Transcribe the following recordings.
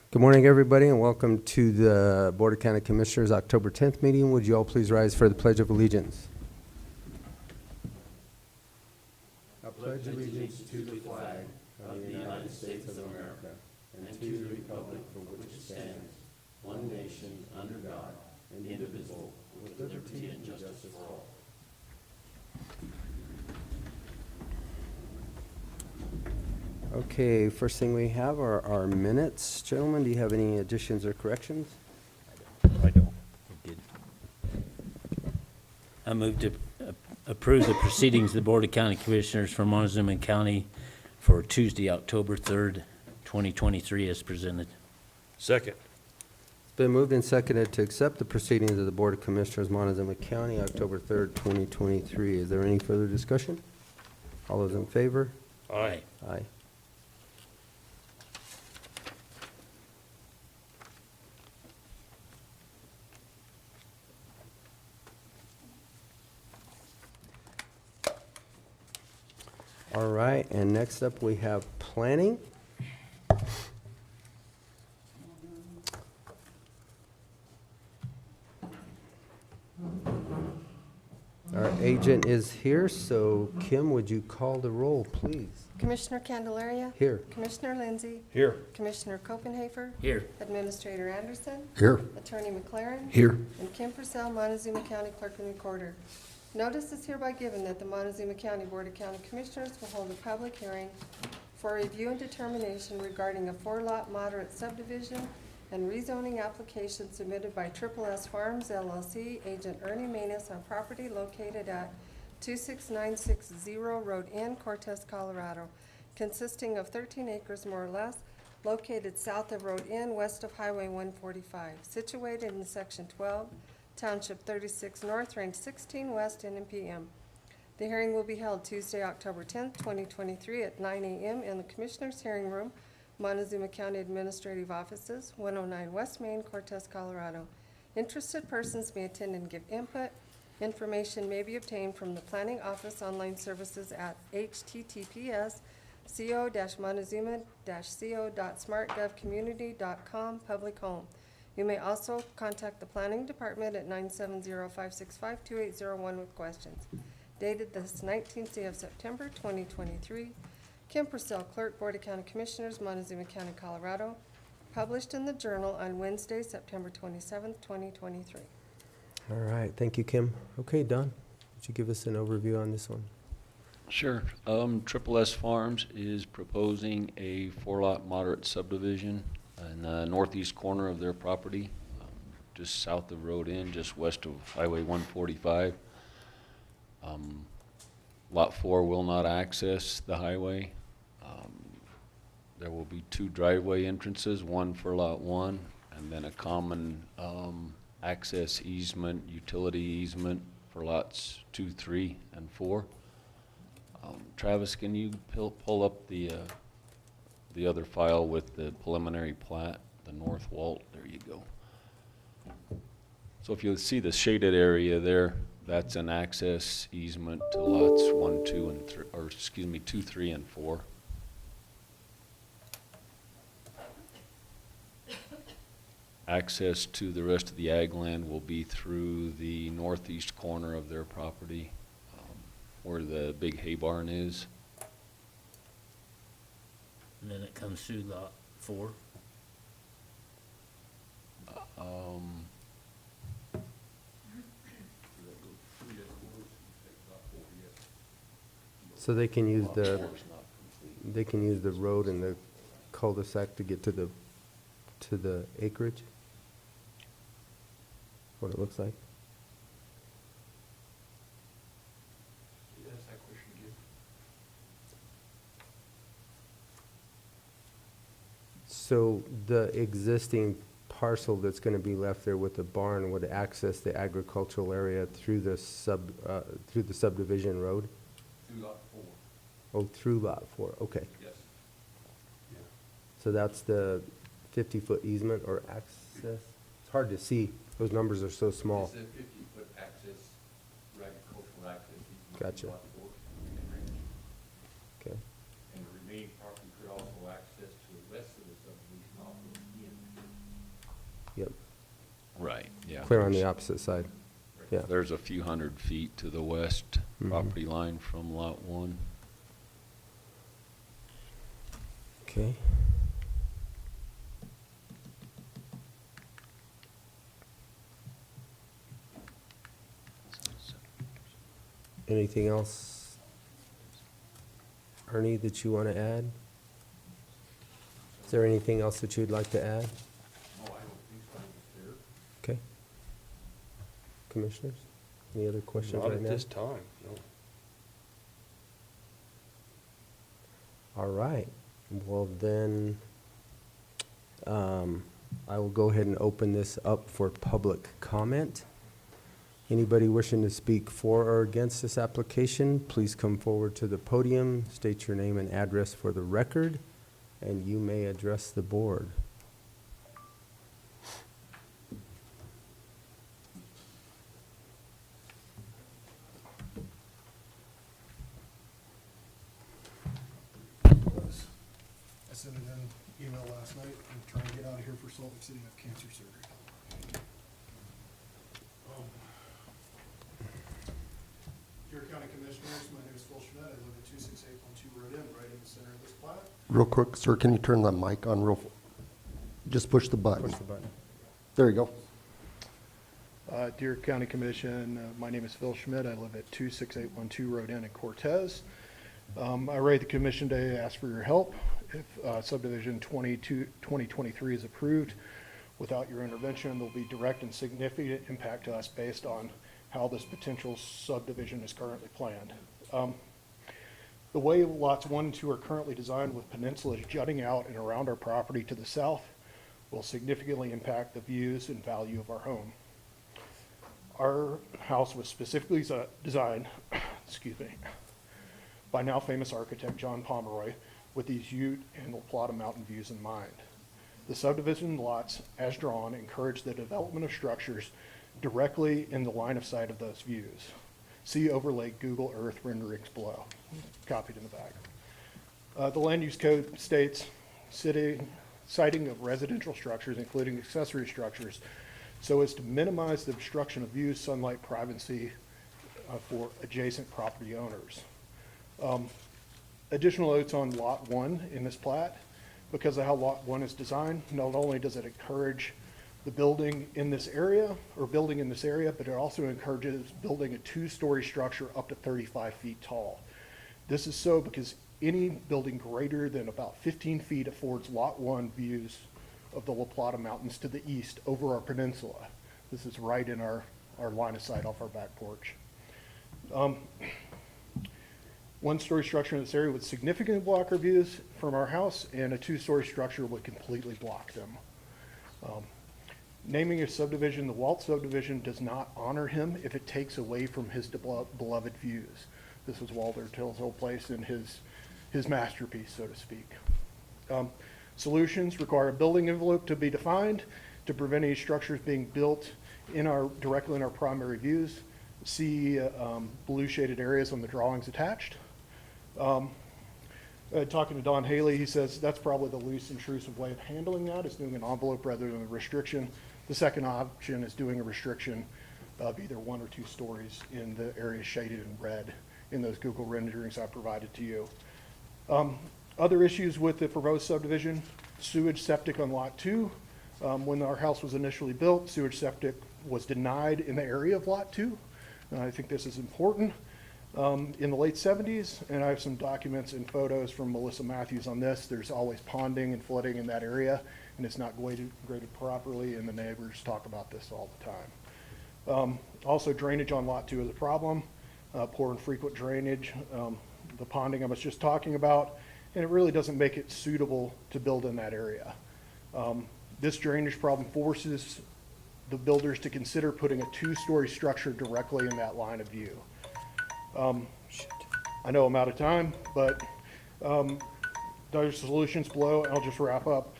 Good morning, everybody, and welcome to the Board of County Commissioners October 10th meeting. Would you all please rise for the Pledge of Allegiance? I pledge allegiance to the flag of the United States of America and to the republic for which it stands, one nation, under God, indivisible, with liberty and justice for all. Okay, first thing we have are our minutes. Gentlemen, do you have any additions or corrections? I don't. I move to approve the proceedings of the Board of County Commissioners for Montezuma County for Tuesday, October 3rd, 2023 as presented. Second. It's been moved and seconded to accept the proceedings of the Board of Commissioners, Montezuma County, October 3rd, 2023. Is there any further discussion? All those in favor? Aye. Aye. All right, and next up we have planning. Our agent is here, so Kim, would you call the roll, please? Commissioner Candelaria? Here. Commissioner Lindsay? Here. Commissioner Copenhaver? Here. Administrator Anderson? Here. Attorney McLaren? Here. And Kim Purcell, Montezuma County Clerk and Recorder. Notice is hereby given that the Montezuma County Board of County Commissioners will hold a public hearing for review and determination regarding a 4-lot moderate subdivision and rezoning application submitted by S Farms LLC, agent Ernie Maness, on property located at 26960 Road N, Cortez, Colorado, consisting of 13 acres more or less, located south of Road N, west of Highway 145, situated in Section 12, Township 36 North, Range 16 West, N.M.P.M. The hearing will be held Tuesday, October 10th, 2023 at 9 a.m. in the Commissioners' Hearing Room, Montezuma County Administrative Offices, 109 West Main, Cortez, Colorado. Interested persons may attend and give input. Information may be obtained from the Planning Office online services at https://co-montezuma-co.smartgovcommunity.com public home. You may also contact the Planning Department at 970-565-2801 with questions. Dated this 19th day of September 2023. Kim Purcell, Clerk, Board of County Commissioners, Montezuma County, Colorado. Published in the Journal on Wednesday, September 27th, 2023. All right, thank you, Kim. Okay, Don, would you give us an overview on this one? Sure. S Farms is proposing a 4-lot moderate subdivision in the northeast corner of their property, just south of Road N, just west of Highway 145. Lot 4 will not access the highway. There will be 2 driveway entrances, one for Lot 1, and then a common access easement, utility easement for Lots 2, 3, and 4. Travis, can you pull up the other file with the preliminary plat, the north wall? There you go. So if you see the shaded area there, that's an access easement to lots 1, 2, and 3, or excuse me, 2, 3, and 4. Access to the rest of the ag land will be through the northeast corner of their property, where the big hay barn is. And then it comes through lot 4. So they can use the road and the cul-de-sac to get to the acreage? What it looks like? So the existing parcel that's going to be left there with the barn would access the agricultural area through the subdivision road? Through lot 4. Oh, through lot 4, okay. Yes. Yeah. So that's the 50-foot easement or access? It's hard to see, those numbers are so small. It's a 50-foot access, agricultural access. Gotcha. Lot 4 and range. Okay. And the remaining property could also access to the rest of the subdivision off of N. Right, yeah. clear on the opposite side. Yeah. There's a few hundred feet to the west Mhm. property line from lot 1. Okay. Anything else, Ernie, that you want to add? Is there anything else that you'd like to add? No, I don't think so, Mr. Chair. Okay. Commissioners, any other questions Not right at now? this time, no. All right, well then, I will go ahead and open this up for public comment. Anybody wishing to speak for or against this application, please come forward to the podium, state your name and address for the record, and you may address the board. I sent it in email last night. I'm trying to get out of here for Salt Lake City. I have cancer surgery. Dear County Commissioners, my name is Phil Schmidt. I live at 26812 Road End, right in the center of this plat. Real quick, sir, can you turn the mic on just push the button. Push the button. There you go. Dear County Commission, my name is Phil Schmidt. I live at 26812 Road End in Cortez. I write the commission today to ask for your help. If subdivision 2023 is approved, without your intervention, there'll be direct and significant impact to us based on how this potential subdivision is currently planned. The way lots 1 and 2 are currently designed with peninsulas jutting out and around our property to the south will significantly impact the views and value of our home. Our house was specifically designed, excuse me, by now famous architect John Pomeroy with these Ute and La Plata mountain views in mind. The subdivision lots, as drawn, encourage the development of structures directly in the line of sight of those views. See overlay Google Earth renderings below, copied in the back. The land use code states siting of residential structures, including accessory structures, so as to minimize the obstruction of views, sunlight, privacy for adjacent property owners. Additional notes on Lot 1 in this plat. Because of how Lot 1 is designed, not only does it encourage the building in this area, but it also encourages building a 2-story structure up to 35 feet tall. This is so because any building greater than about 15 feet affords Lot 1 views of the La Plata Mountains to the east over our peninsula. This is right in our line of sight off our back porch. 1-story structure in this area would significantly block our views from our house, and a 2-story structure would completely block them. Naming a subdivision the Walt subdivision does not honor him if it takes away from his beloved views. This was Walter Till's whole place in his masterpiece, so to speak. Solutions require a building envelope to be defined to prevent any structures being built directly in our primary views. See blue shaded areas on the drawings attached. Talking to Don Haley, he says that's probably the least intrusive way of handling that, is doing an envelope rather than a restriction. The second option is doing a restriction of either 1 or 2 stories in the areas shaded in red in those Google renderings I provided to you. Other issues with the proposed subdivision: sewage septic on Lot 2. When our house was initially built, sewage septic was denied in the area of Lot 2. And I think this is important. In the late 70s, and I have some documents and photos from Melissa Matthews on this, there's always ponding and flooding in that area, and it's not graded properly, and the neighbors talk about this all the time. Also, drainage on Lot 2 is a problem, poor and frequent drainage, the ponding I was just talking about, and it really doesn't make it suitable to build in that area. This drainage problem forces the builders to consider putting a 2-story structure directly in that line of view. I know I'm out of time, but there's solutions below, and I'll just wrap up.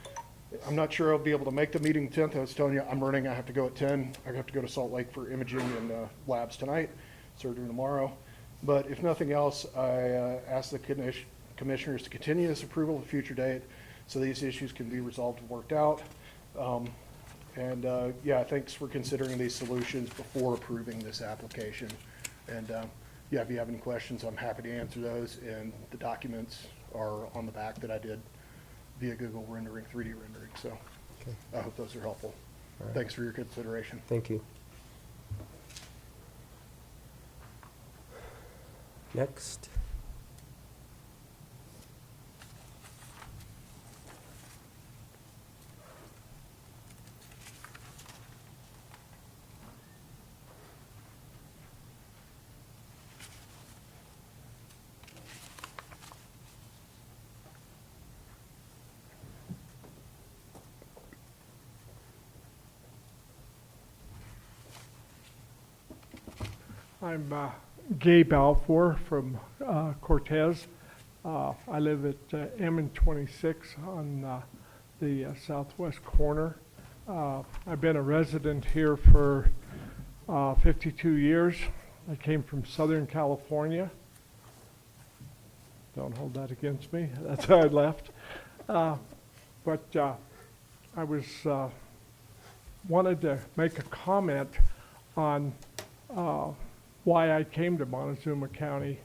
I'm not sure I'll be able to make the meeting 10th. I was telling you, I'm running. I have to go at 10. I have to go to Salt Lake for imaging and labs tonight, surgery tomorrow. But if nothing else, I ask the commissioners to continue this approval at a future date so these issues can be resolved and worked out. And, yeah, thanks for considering these solutions before approving this application. And, yeah, if you have any questions, I'm happy to answer those. And the documents are on the back that I did via Google rendering, 3D rendering. So Okay. I hope those are helpful. All right. Thanks for your consideration. Thank you. Next. I'm Gabe Balfour from Cortez. I live at M&26 on the southwest corner. I've been a resident here for 52 years. I came from Southern California. Don't hold that against me. That's how I left. But I was wanted to make a comment on why I came to Montezuma County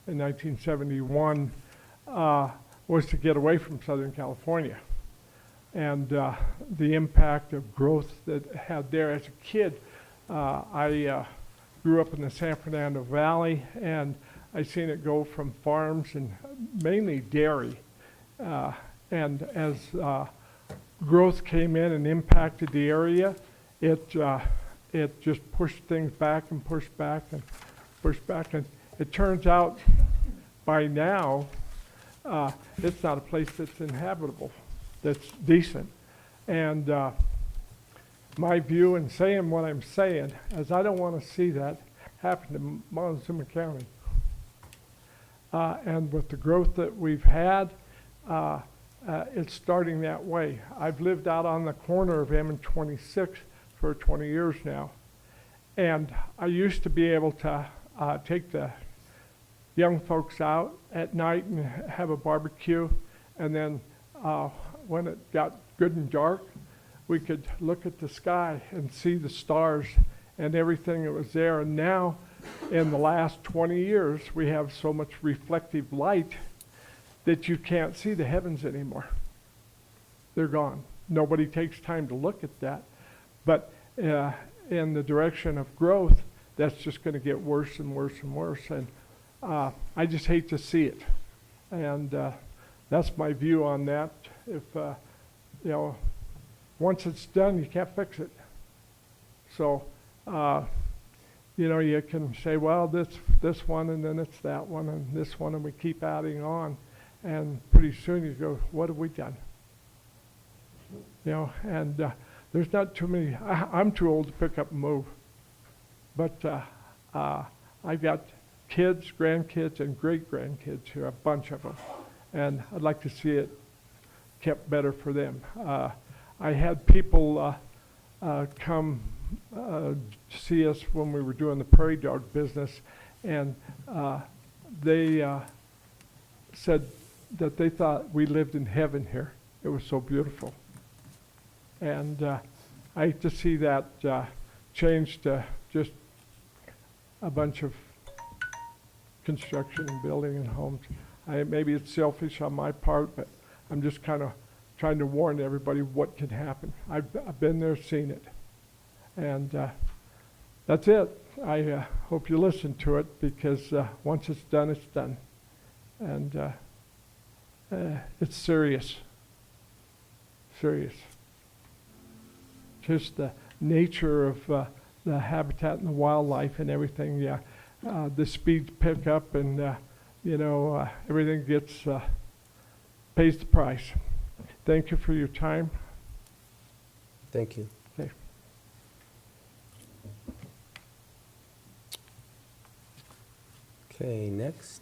in 1971 was to get away from Southern California. And the impact of growth that it had there. As a kid, I grew up in the San Fernando Valley, and I seen it go from farms and mainly dairy. And as growth came in and impacted the area, it just pushed things back and pushed back and pushed back. And it turns out by now, it's not a place that's inhabitable, that's decent. And my view in saying what I'm saying is I don't want to see that happen to Montezuma County. And with the growth that we've had, it's starting that way. I've lived out on the corner of M&26 for 20 years now. And I used to be able to take the young folks out at night and have a barbecue. And then when it got good and dark, we could look at the sky and see the stars and everything that was there. And now, in the last 20 years, we have so much reflective light that you can't see the heavens anymore. They're gone. Nobody takes time to look at that. But in the direction of growth, that's just going to get worse and worse and worse. And I just hate to see it. And that's my view on that. If, you know, once it's done, you can't fix it. So, you know, you can say, well, this one, and then it's that one, and this one, and we keep adding on. And pretty soon you go, what have we done? You know, and there's not too many. I'm too old to pick up and move. But I've got kids, grandkids, and great-grandkids here, a bunch of them. And I'd like to see it kept better for them. I had people come see us when we were doing the prairie dog business, and they said that they thought we lived in heaven here. It was so beautiful. And I hate to see that change to just a bunch of construction and building and homes. Maybe it's selfish on my part, but I'm just kind of trying to warn everybody what can happen. I've been there, seen it. And that's it. I hope you listen to it, because once it's done, it's done. And it's serious. Serious. Just the nature of the habitat and the wildlife and everything. Yeah, the speeds pick up, and you know, everything gets pays the price. Thank you for your time. Thank you. Okay. Okay, next.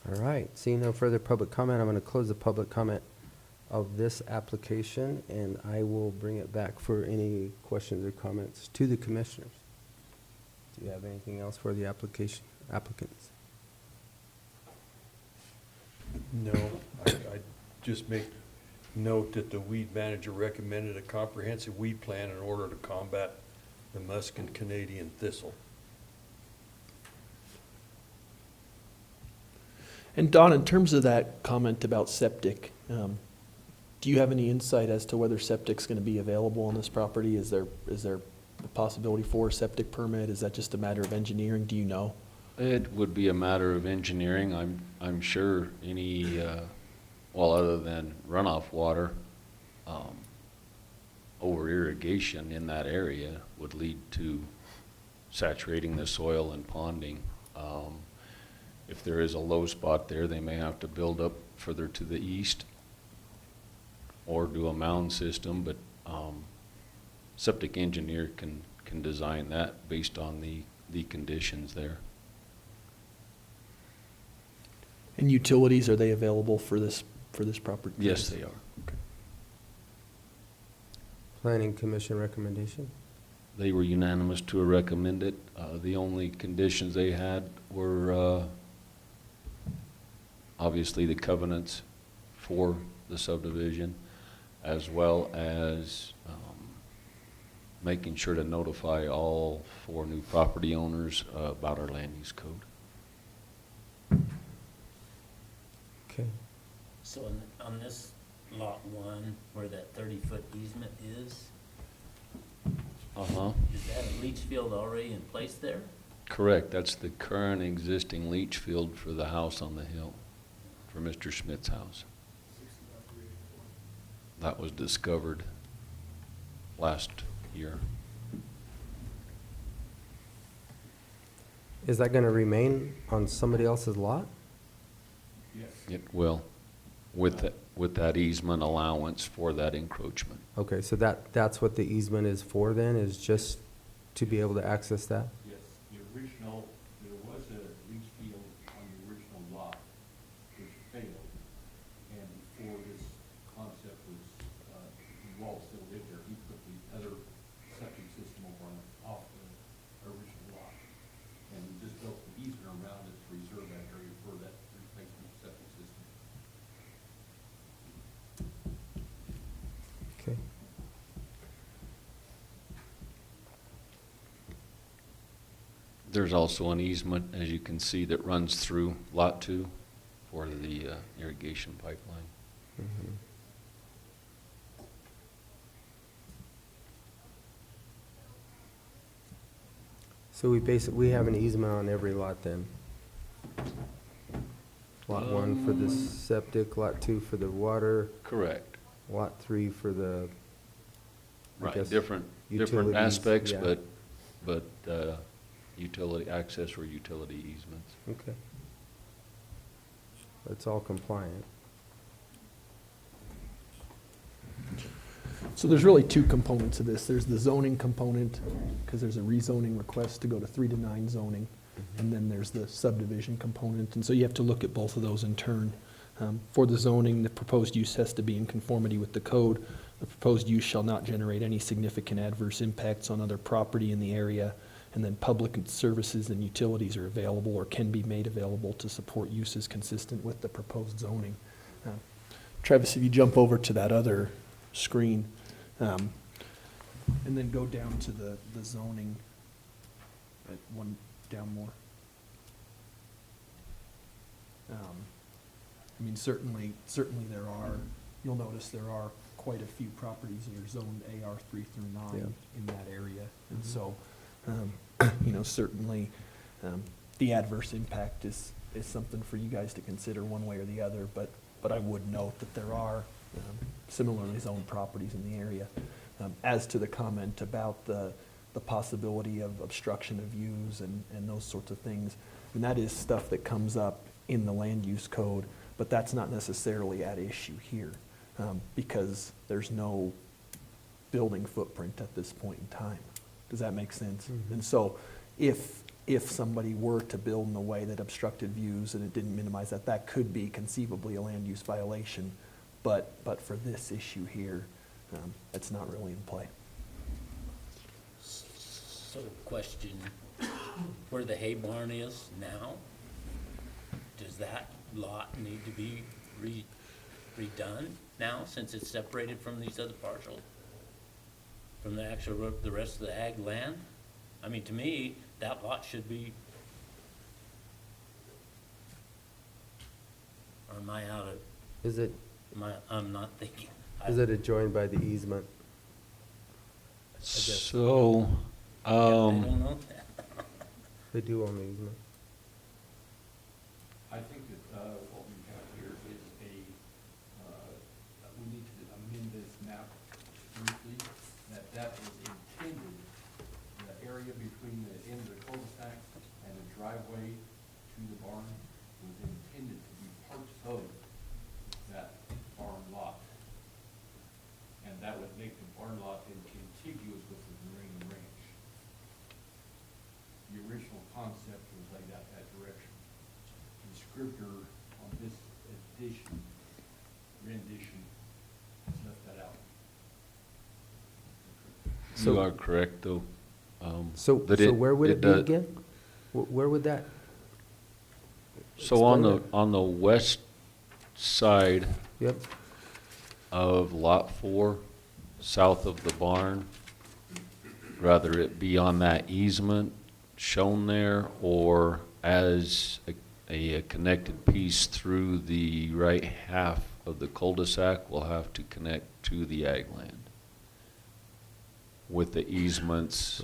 All right, seeing no further public comment, I'm going to close the public comment of this application, and I will bring it back for any questions or comments to the commissioners. Do you have anything else for the applicants? No, I just make note that the weed manager recommended a comprehensive weed plan in order to combat the musk and Canadian thistle. And Don, in terms of that comment about septic, do you have any insight as to whether septic's gonna be available on this property? Is there a possibility for a septic permit? Is that just a matter of engineering? Do you know? It would be a matter of engineering. I'm sure any, well, other than runoff water, over irrigation in that area would lead to saturating the soil and ponding. If there is a low spot there, they may have to build up further to the east or do a mound system, but septic engineer can design that based on the conditions there. And utilities, are they available for this property? Yes, they are. Planning Commission recommendation? They were unanimous to recommend it. The only conditions they had were obviously the covenants for the subdivision, as well as making sure to notify all 4 new property owners about our land use code. Okay. So on this lot 1, where that 30-foot easement is Uh-huh. that a leach field already in place there? Correct. That's the current existing leach field for the house on the hill, for Mr. Schmidt's house. That was discovered last year. Is that gonna remain on somebody else's lot? Yes. It will, with that easement allowance for that encroachment. Okay, so that's what the easement is for then, is just to be able to access that? Yes, the original, there was a leach field on the original lot, which failed. And before this concept was, Walt still lived there, he put the other septic system over on, off the original lot. And we just built the easement around it to reserve that area for that replacement septic system. Okay. There's also an easement, as you can see, that runs through Lot 2 for the irrigation pipeline. Mhm. So we have an easement on every lot then? Lot 1 for the septic, lot 2 for the water, Correct. lot 3 for the, I Right, guess, different utilities, aspects, yeah. but utility access or utility easements. Okay. It's all compliant. So there's really 2 components of this. There's the zoning component, because there's a rezoning request to go to 3 to 9 zoning. And then there's the subdivision component, and so you have to look at both of those in turn. For the zoning, the proposed use has to be in conformity with the code. The proposed use shall not generate any significant adverse impacts on other property in the area. And then public services and utilities are available or can be made available to support uses consistent with the proposed zoning. Travis, if you jump over to that other screen, and then go down to the zoning, one down more. I mean, certainly there are, you'll notice there are quite a few properties that are zoned AR 3 through 9 Yeah. in that area. And so, certainly, the adverse impact is something for you guys to consider one way or the other, but I would note that there are similarly zoned properties in the area. As to the comment about the possibility of obstruction of views and those sorts of things, and that is stuff that comes up in the land use code, but that's not necessarily at issue here, because there's no building footprint at this point in time. Does that make sense? Mhm. And so if somebody were to build in a way that obstructed views and it didn't minimize that, that could be conceivably a land use violation. But for this issue here, it's not really in play. So question, where the hay barn is now, does that lot need to be redone now, since it's separated from these other parcels? From the actual, the rest of the ag land? I mean, to me, that lot should be. Or am I out of, Is it, I'm not thinking. is it adjoined by the easement? So, I don't know. They do own the easement. I think that, what we have here is we need to amend this map briefly, that was intended, the area between the end of the cul-de-sac and the driveway to the barn was intended to be part of that barn lot. And that would make the barn lot contiguous with the marine ranch. The original concept was laid out that direction. The scrivener on this rendition has left that out. So- you are correct, though. So, that so where would it be does- again? Where would that? So on Explain the, that. on the west side Yep, of Lot 4, south of the barn, rather it be on that easement shown there, or as a connected piece through the right half of the cul-de-sac, will have to connect to the ag land, with the easements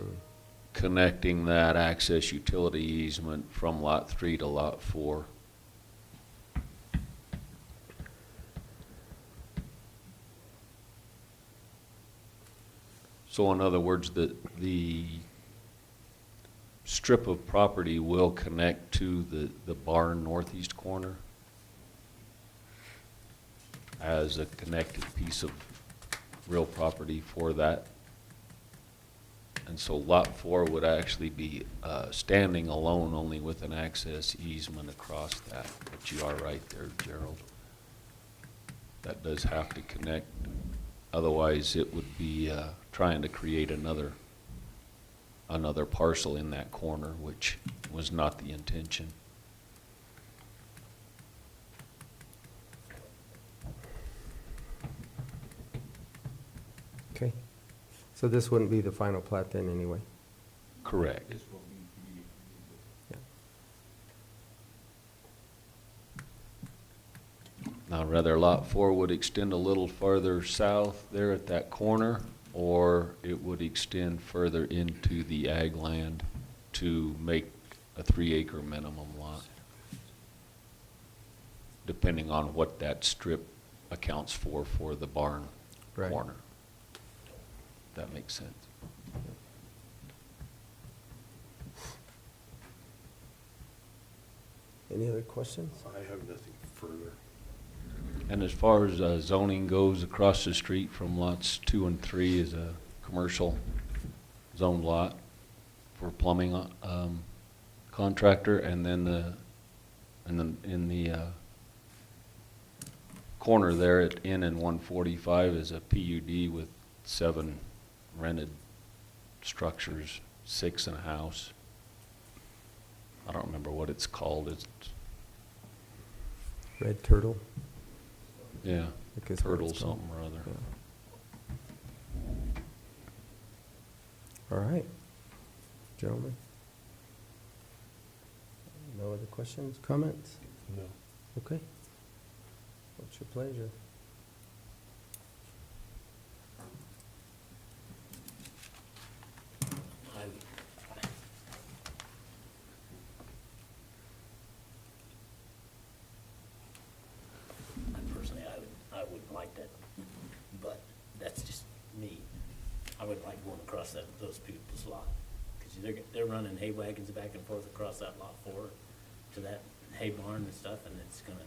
connecting that access utility easement from Lot 3 to Lot 4. So in other words, the strip of property will connect to the barn northeast corner as a connected piece of real property for that. And so Lot 4 would actually be standing alone, only with an access easement across that. But you are right there, Gerald. That does have to connect. Otherwise, it would be trying to create another parcel in that corner, which was not the intention. okay. So this wouldn't be the final plat then anyway? Correct. This will need to be Now, rather Lot 4 would extend a little farther south there at that corner, or it would extend further into the ag land to make a 3-acre minimum lot, depending on what that strip accounts for the barn Right. corner. That makes sense. Any other questions? I have nothing further. And as far as zoning goes, across the street from lots 2 and 3 is a commercial zone lot for plumbing contractor, and then in the corner there at N and 145 is a PUD with 7 rented structures, 6 in a house. I don't remember what it's called. It's Red Turtle? yeah, I guess what turtle it's called. something or other. All right, gentlemen. No other questions, comments? No. Okay. What's your pleasure? Personally, I wouldn't like that, but that's just me. I wouldn't like going across those people's lot, because they're running hay wagons back and forth across that Lot 4 to that hay barn and stuff, and it's gonna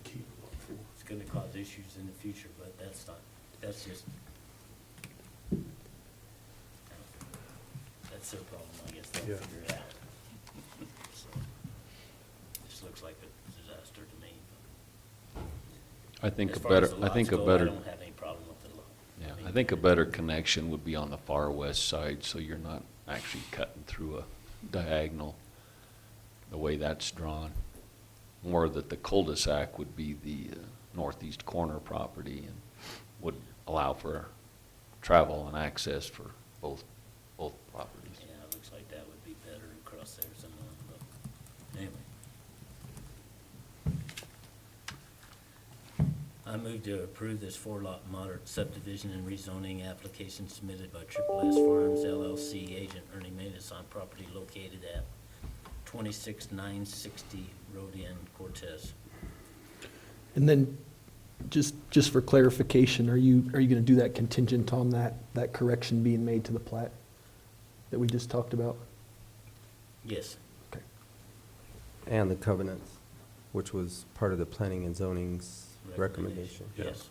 keep Lot 4. it's gonna cause issues in the future, but that's just, that's their problem, I guess, they'll Yeah. figure it out. So, this looks like a disaster to me. I think As a far better, as the I think lots a go, better, I don't have any problem with the lot. yeah, mean, I think a better connection would be on the far west side, so you're not actually cutting through a diagonal, the way that's drawn. more that the cul-de-sac would be the northeast corner property and would allow for travel and access for both properties. Yeah, it looks like that would be better across there somewhere, but anyway. I move to approve this four-lot moderate subdivision and rezoning application submitted by Triple S Farms LLC, agent Ernie Maness, on property located at 26960 Road N, Cortez. And then, just for clarification, are you gonna do that contingent on that correction being made to the plat that we just talked about? Yes. Okay. And the covenants, which was part of the planning and zoning's recommendation. Yes.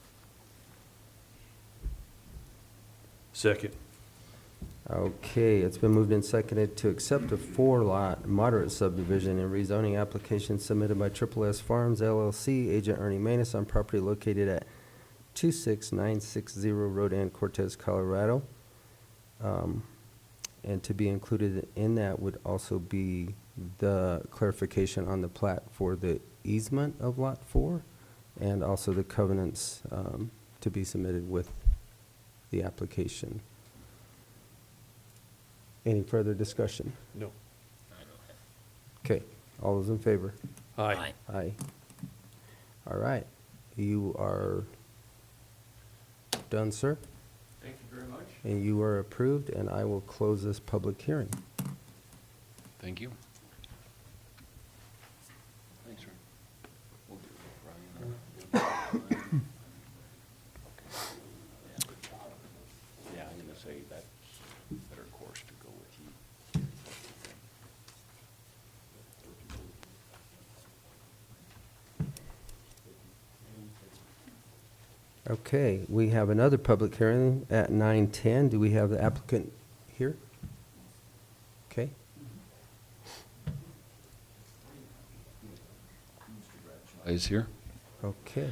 Second. Okay, it's been moved and seconded to accept a four-lot moderate subdivision and rezoning application submitted by Triple S Farms LLC, agent Ernie Maness, on property located at 26960 Road N, Cortez, Colorado. And to be included in that would also be the clarification on the plat for the easement of Lot 4, and also the covenants to be submitted with the application. Any further discussion? No. I don't have. Okay, all those in favor? Aye. Aye. All right, you are done, sir, Thank you very much. and you are approved, and I will close this public hearing. Thank you. Thanks, Rick. We'll do it, Brian. Yeah, I'm gonna say that's a better course to go with you. Okay, we have another public hearing at 9:10. Do we have the applicant here? Okay. Is here? Okay.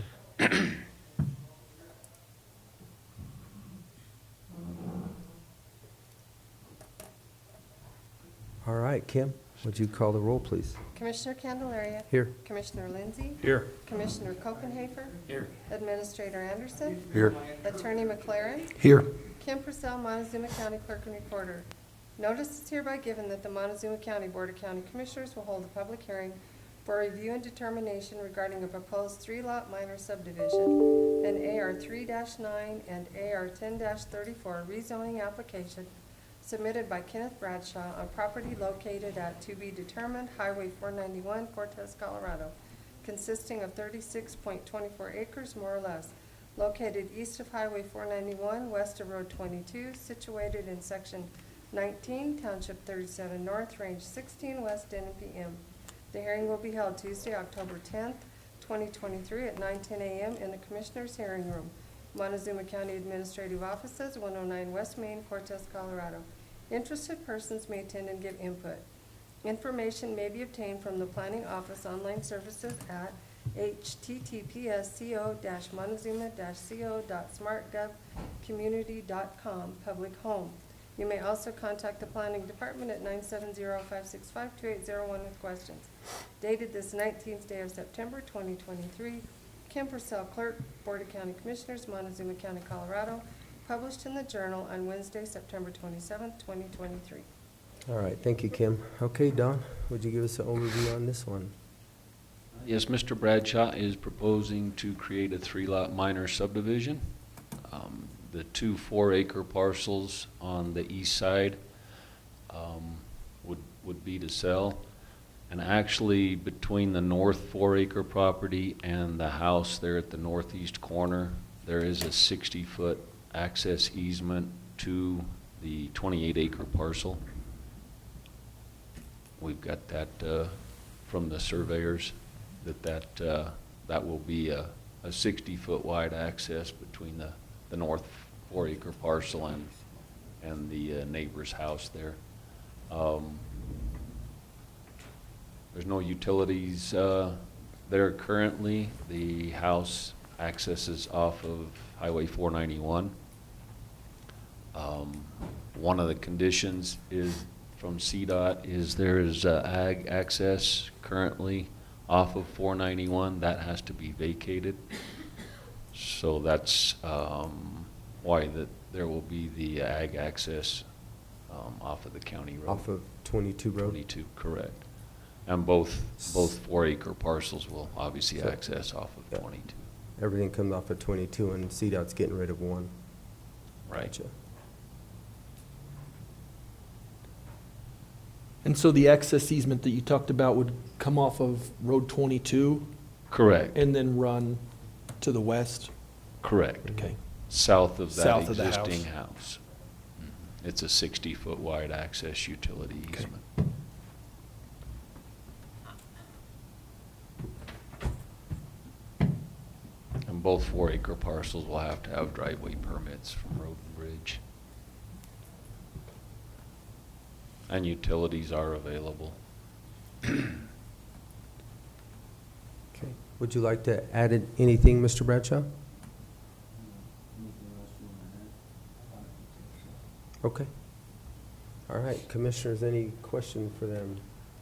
All right, Kim, would you call the roll, please? Commissioner Candelaria. Here. Commissioner Lindsey. Here. Commissioner Copenhaver. Here. Administrator Anderson. Here. Attorney McLaren. Here. Kim Purcell, Montezuma County Clerk and Recorder. Notice is hereby given that the Montezuma County Board of County Commissioners will hold a public hearing for review and determination regarding a proposed three-lot minor subdivision, an AR 3-9 and AR 10-34 rezoning application submitted by Kenneth Bradshaw on property located at to be determined Highway 491, Cortez, Colorado, consisting of 36.24 acres more or less, located east of Highway 491, west of Road 22, situated in Section 19, Township 37 North, Range 16, West N.M.P.M. The hearing will be held Tuesday, October 10th, 2023 at 9:10 a.m. in the Commissioners' Hearing Room, Montezuma County Administrative Offices, 109 West Main, Cortez, Colorado. Interested persons may attend and give input. Information may be obtained from the Planning Office online services at https://co-montezuma-co.smartgovcommunity.com, public home. You may also contact the Planning Department at 970-565-2801 with questions. Dated this 19th day of September 2023, Kim Purcell, Clerk, Board of County Commissioners, Montezuma County, Colorado, published in the Journal on Wednesday, September 27th, 2023. All right, thank you, Kim. Okay, Don, would you give us an overview on this one? Yes, Mr. Bradshaw is proposing to create a three-lot minor subdivision. The two 4-acre parcels on the east side would be to sell. And actually, between the north 4-acre property and the house there at the northeast corner, there is a 60-foot access easement to the 28-acre parcel. We've got that from the surveyors, that will be a 60-foot wide access between the north 4-acre parcel and the neighbor's house there. There's no utilities there currently. The house accesses off of Highway 491. One of the conditions is from CDOT is there is ag access currently off of 491, that has to be vacated. So that's why there will be the ag access off of the county road. Off of 22 Road? 22, correct. And both 4-acre parcels will obviously So- access off of yeah. 22. Everything comes off of 22, and CDOT's getting rid of one. Right. Gotcha. And so the access easement that you talked about would come off of Road 22 Correct, and then run to the west? correct. Okay. South of that South of the existing house. It's a 60-foot wide access utility Okay. easement. And both 4-acre parcels will have to have driveway permits from Road and Bridge. And utilities are available. Okay. Would you like to add anything, Mr. Bradshaw? Okay. All right, commissioners, any question for them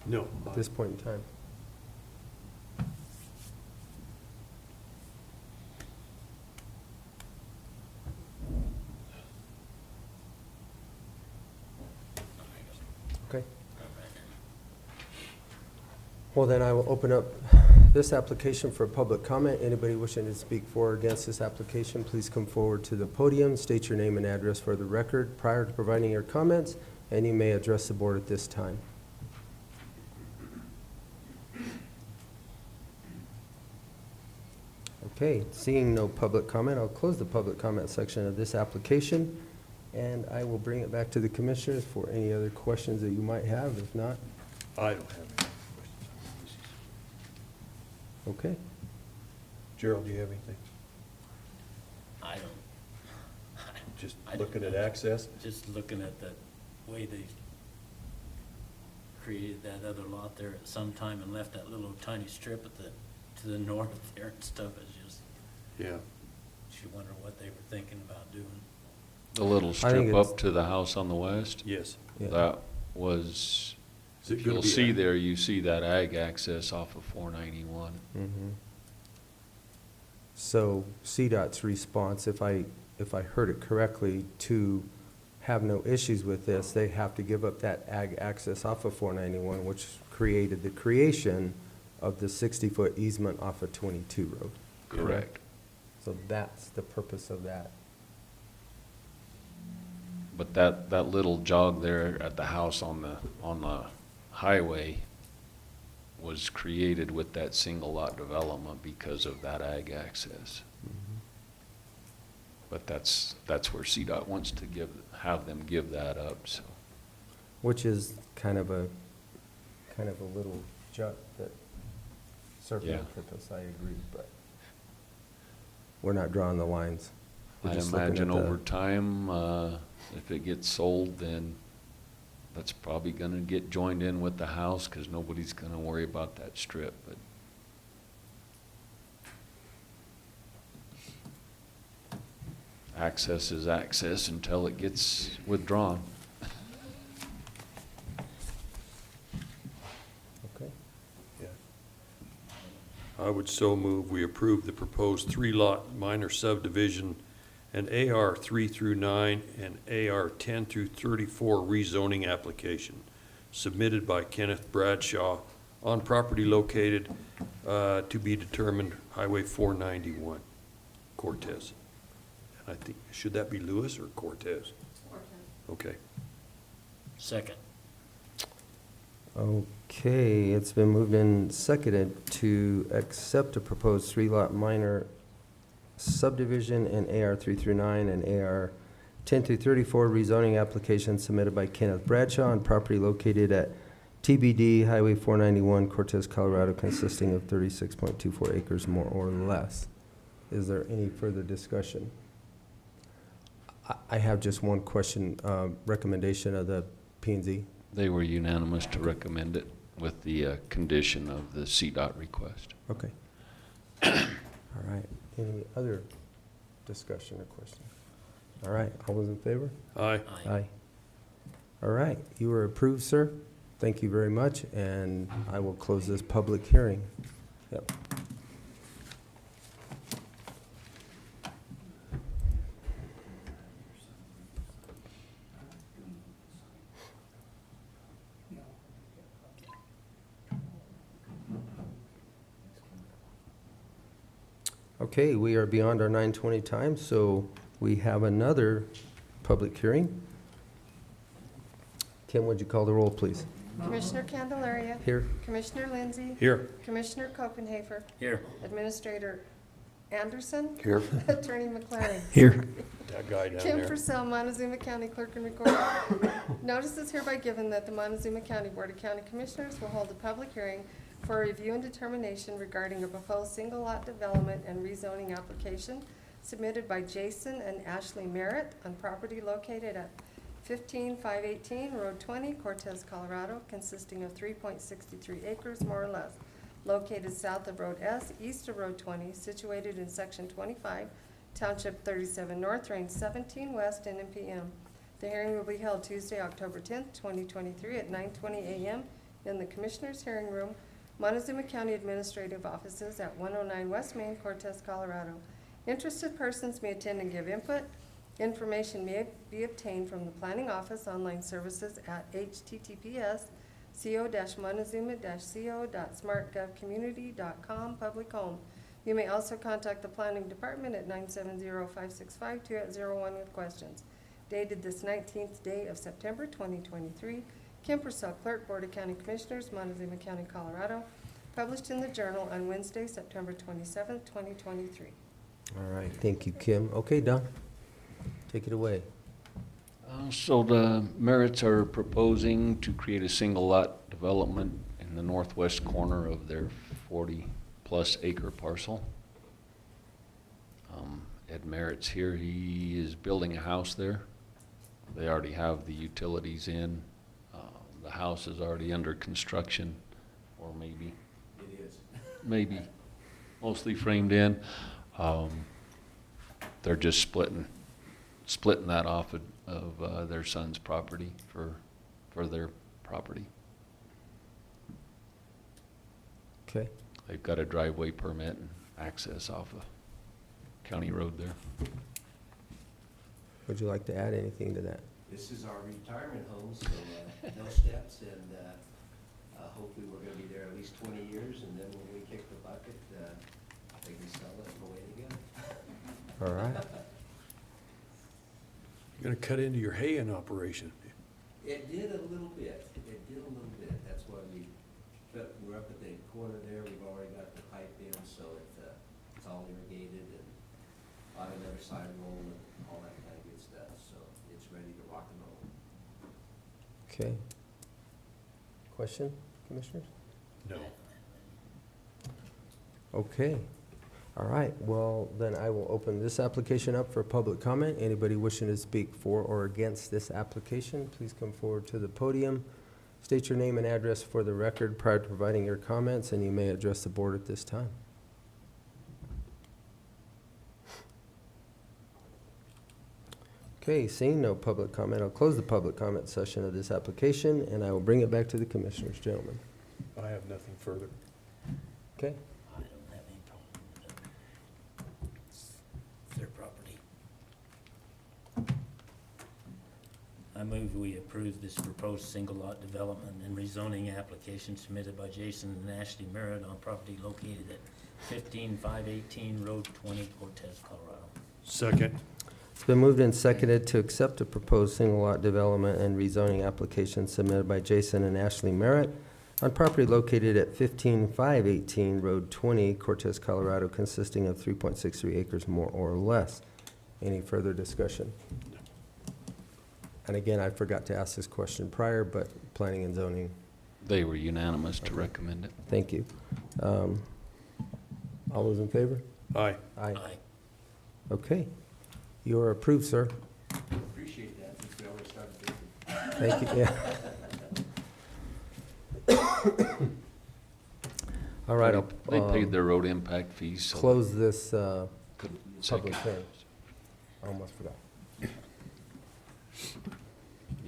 No. at this point in time? Okay. Well, then I will open up this application for public comment. Anybody wishing to speak for or against this application, please come forward to the podium, state your name and address for the record prior to providing your comments, and you may address the board at this time. Okay, seeing no public comment, I'll close the public comment section of this application, and I will bring it back to the commissioners for any other questions that you might have. If not, I don't have any questions. okay. Gerald, do you have anything? I don't, Just I don't looking at know. access? just looking at the way they created that other lot there at some time and left that little tiny strip to the north there and stuff, it's just, Yeah. you wonder what they were thinking about doing. The little think strip it's- up to the house on the west, Yes. Yeah. that was, Is it if gonna you'll be see ag? there, you see that ag access off of 491. Mhm. So CDOT's response, if I heard it correctly, to have no issues with this, they have to give up that ag access off of 491, which created the creation of the 60-foot easement off of 22 Road. Correct. So that's the purpose of that. But that little jog there at the house on the highway was created with that single lot development because of that ag access. But that's where CDOT wants to have them give that up, so. Which is kind of a little jut that serves no Yeah. purpose, I agree, but we're not drawing the lines. We're I just looking imagine at the- over time, if it gets sold, then that's probably gonna get joined in with the house, cause nobody's gonna worry about that strip, but. Access is access until it gets withdrawn. Okay. Yeah. I would so move we approve the proposed 3-lot minor subdivision and AR 3 through 9 and AR 10 through 34 rezoning application submitted by Kenneth Bradshaw on property located to be determined Highway 491, Cortez. And I think, should that be Lewis or Cortez? Okay. Second. Okay, it's been moved and seconded to accept a proposed 3-lot minor subdivision in AR 3 through 9 and AR 10 through 34 rezoning application submitted by Kenneth Bradshaw on property located at TBD Highway 491, Cortez, Colorado, consisting of 36.24 acres more or less. Is there any further discussion? I have just one question, recommendation of the P&Z. They were unanimous to recommend it with the condition of the CDOT request. Okay. All right. Any other discussion or question? All right. All those in favor? Aye. Aye. All right. You are approved, sir. Thank you very much, and I will close this public hearing. Yep. Okay, we are beyond our 9:20 time, so we have another public hearing. Kim, would you call the roll, please? Commissioner Candelaria. Here. Commissioner Lindsey. Here. Commissioner Copenhaver. Here. Administrator Anderson. Here. Attorney McLaren. Here. That guy down Kim there. Purcell, Montezuma County Clerk and Recorder. Notice is hereby given that the Montezuma County Board of County Commissioners will hold a public hearing for a review and determination regarding a proposed single-lot development and rezoning application submitted by Jason and Ashley Merritt on property located at 15518 Road 20, Cortez, Colorado, consisting of 3.63 acres, more or less, located south of Road S, east of Road 20, situated in Section 25, Township 37 North, Range 17 West, N.M.P.M. The hearing will be held Tuesday, October 10th, 2023 at 9:20 a.m. in the Commissioners' Hearing Room, Montezuma County Administrative Offices at 109 West Main, Cortez, Colorado. Interested persons may attend and give input. Information may be obtained from the Planning Office online services at https://co-montezuma-co.smartgovcommunity.com public home. You may also contact the Planning Department at 970-565-2801 with questions. Dated this 19th day of September 2023. Kim Purcell, Clerk, Board of County Commissioners, Montezuma County, Colorado. Published in the Journal on Wednesday, September 27th, 2023. All right, thank you, Kim. Okay, Don, take it away. So the Merritts are proposing to create a single lot development in the northwest corner of their 40-plus acre parcel. Ed Merritt's here. He is building a house there. They already have the utilities in. The house is already under construction, or maybe. It is. Maybe, mostly framed in. They're just splitting that off of their son's property for their property. Okay. They've got a driveway permit and access off a county road there. Would you like to add anything to that? This is our retirement home, so no steps, and hopefully we're gonna be there at least 20 years, and then when we kick the bucket, I think we sell it and away to go. All right. You're gonna cut into your haying operation. It did a little bit, that's why we're up at the corner there, we've already got the pipe in, so it's all irrigated and on another side roll and all that kind of good stuff, so it's ready to rock and roll. Okay. Question, Commissioners? No. Okay. All right, well, then I will open this application up for public comment. Anybody wishing to speak for or against this application, please come forward to the podium. State your name and address for the record prior to providing your comments, and you may address the board at this time. Okay, seeing no public comment, I'll close the public comment session of this application, and I will bring it back to the Commissioners, gentlemen. I have nothing further. Okay? I don't have any problem with it. It's their property. I move we approve this proposed single lot development and rezoning application submitted by Jason and Ashley Merritt on property located at 15518 Road 20, Cortez, Colorado. Second. It's been moved and seconded to accept the proposed single-lot development and rezoning application submitted by Jason and Ashley Merritt on property located at 15518 Road 20, Cortez, Colorado, consisting of 3.63 acres more or less. Any further discussion? And again, I forgot to ask this question prior, but planning and zoning, They were unanimous to recommend it. thank you. All those in favor? Aye. Aye. Aye. Okay. You are approved, sir. Appreciate that, since we already started busy. Thank you, yeah. All right, They I'll paid their road impact fees, so. close this Good. public Second. hearing. I almost forgot.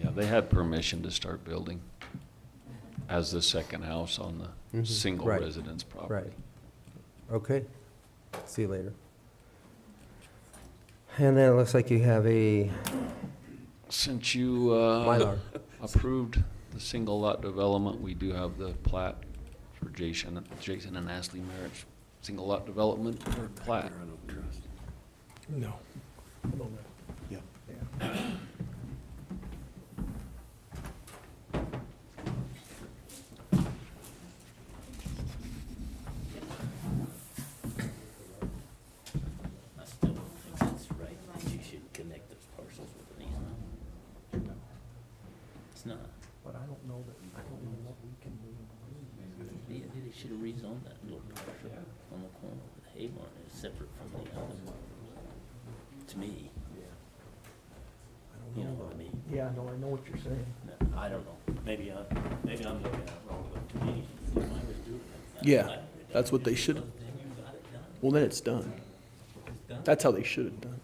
Yeah, they had permission to start building. as the second house on the Mhm. single Right. residence property. Right. Okay, see you later. And then it looks like you have a Since you Mylar. approved the single lot development, we do have the plat for Jason and Ashley Merritt's single lot development or plat. No. I still don't think that's right, that you should connect those parcels with an easement. It's not. But I don't know what we can do. They should have rezoned that little parcel on the corner with the hay barn, it's separate from the other one. To me. You know what I mean? Yeah, no, I know what you're saying. No, I don't know, maybe I'm looking at it wrong, but to me, if I was doing it. Yeah, that's what they should, Then you got it done. well, then it's done. It's done. That's how they should have done.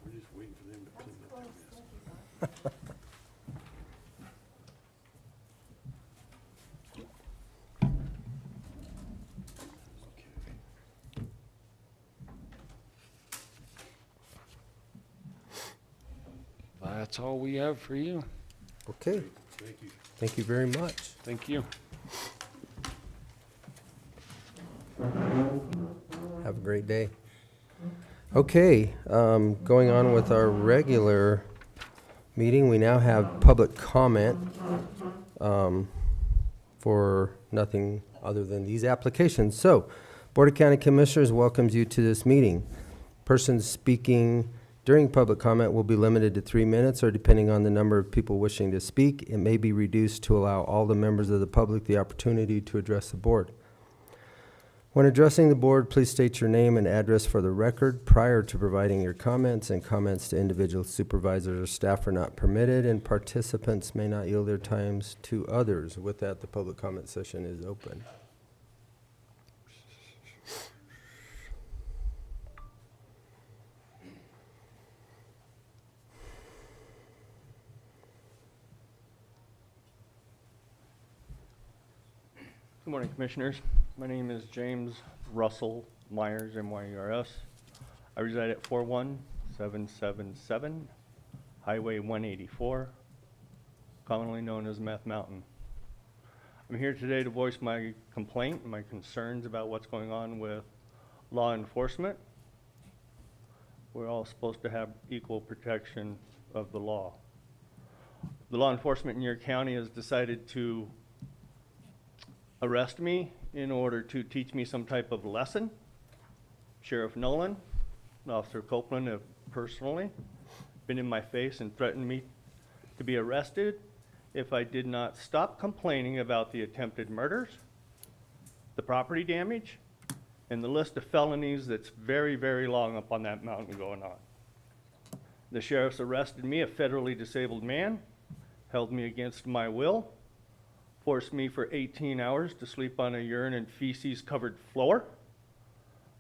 We're just waiting for them to clean up their mess. That's all we have for you. Okay, Thank you. thank you very much. Thank you. Have a great day. Okay, going on with our regular meeting, we now have public comment for nothing other than these applications. So, Board of County Commissioners welcomes you to this meeting. Persons speaking during public comment will be limited to 3 minutes, or depending on the number of people wishing to speak, it may be reduced to allow all the members of the public the opportunity to address the board. When addressing the board, please state your name and address for the record prior to providing your comments, and comments to individual supervisors or staff are not permitted, and participants may not yield their times to others. With that, the public comment session is open. Good morning, Commissioners. My name is James Russell Myers, M-Y-E-R-S. I reside at 41777 Highway 184, commonly known as Meth Mountain. I'm here today to voice my complaint and my concerns about what's going on with law enforcement. We're all supposed to have equal protection of the law. The law enforcement in your county has decided to arrest me in order to teach me some type of lesson. Sheriff Nolan, Officer Copeland have personally been in my face and threatened me to be arrested if I did not stop complaining about the attempted murders, the property damage, and the list of felonies that's very, very long up on that mountain going on. The sheriff's arrested me, a federally disabled man, held me against my will, forced me for 18 hours to sleep on a urine and feces covered floor,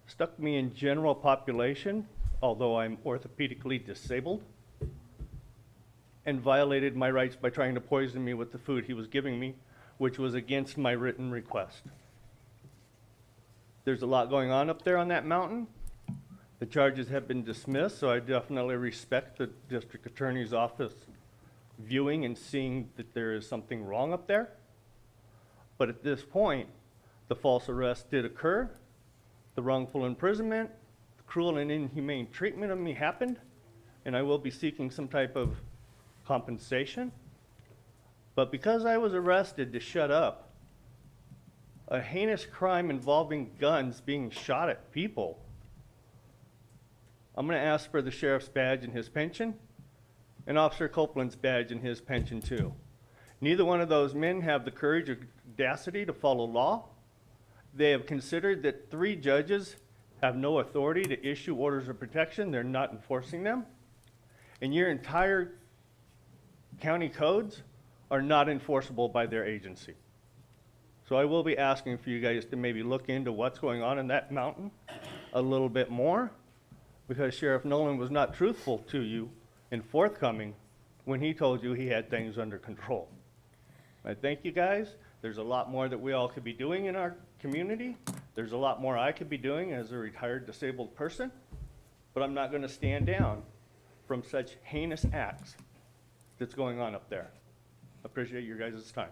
stuck me in general population, although I'm orthopedically disabled, and violated my rights by trying to poison me with the food he was giving me, which was against my written request. There's a lot going on up there on that mountain. The charges have been dismissed, so I definitely respect the district attorney's office viewing and seeing that there is something wrong up there. But at this point, the false arrest did occur, the wrongful imprisonment, the cruel and inhumane treatment of me happened, and I will be seeking some type of compensation. But because I was arrested to shut up, a heinous crime involving guns being shot at people, I'm gonna ask for the sheriff's badge and his pension, and Officer Copeland's badge and his pension too. Neither one of those men have the courage or audacity to follow law. They have considered that 3 judges have no authority to issue orders of protection. They're not enforcing them. And your entire county codes are not enforceable by their agency. So I will be asking for you guys to maybe look into what's going on in that mountain a little bit more, because Sheriff Nolan was not truthful to you and forthcoming when he told you he had things under control. I thank you guys. There's a lot more that we all could be doing in our community. There's a lot more I could be doing as a retired disabled person, but I'm not going to stand down from such heinous acts that's going on up there. Appreciate your guys' time.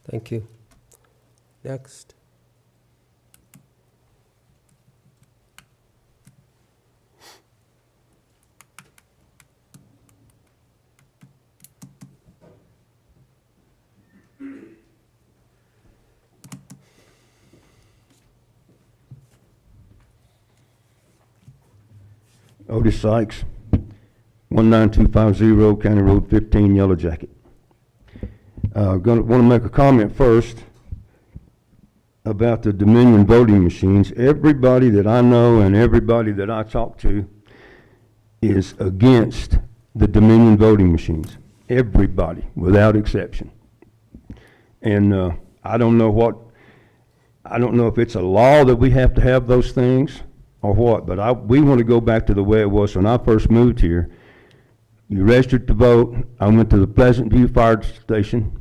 Thank you. Next. Otis Sykes, 19250 County Road 15, Yellow Jacket. Want to make a comment first about the Dominion voting machines. Everybody that I know and everybody that I talk to is against the Dominion voting machines. Everybody, without exception. And I don't know if it's a law that we have to have those things or what, but we want to go back to the way it was when I first moved here. You registered to vote. I went to the Pleasant View Fire Station,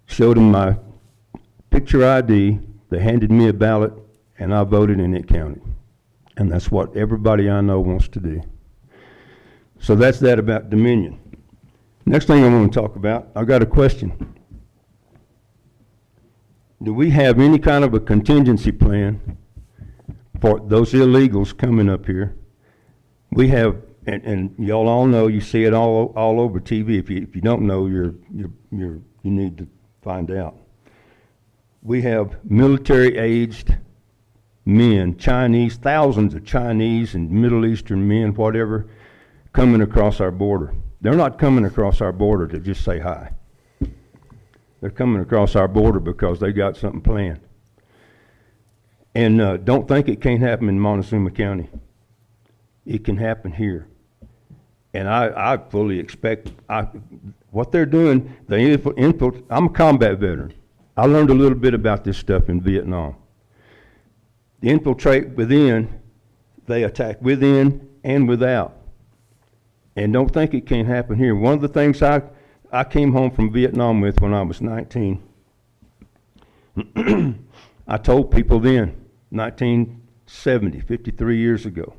showed them my picture ID, they handed me a ballot, and I voted and it counted. And that's what everybody I know wants to do. So that's that about Dominion. Next thing I want to talk about, I got a question. Do we have any kind of a contingency plan for those illegals coming up here? We have, and y'all all know, you see it all over TV. If you don't know, you need to find out. We have military-aged men, Chinese, thousands of Chinese and Middle Eastern men, whatever, coming across our border. They're not coming across our border to just say hi. They're coming across our border because they got something planned. And don't think it can't happen in Montezuma County. It can happen here. And I fully expect, what they're doing, I'm a combat veteran. I learned a little bit about this stuff in Vietnam. They infiltrate within, they attack within and without. And don't think it can't happen here. One of the things I came home from Vietnam with when I was 19, I told people then, 1970, 53 years ago,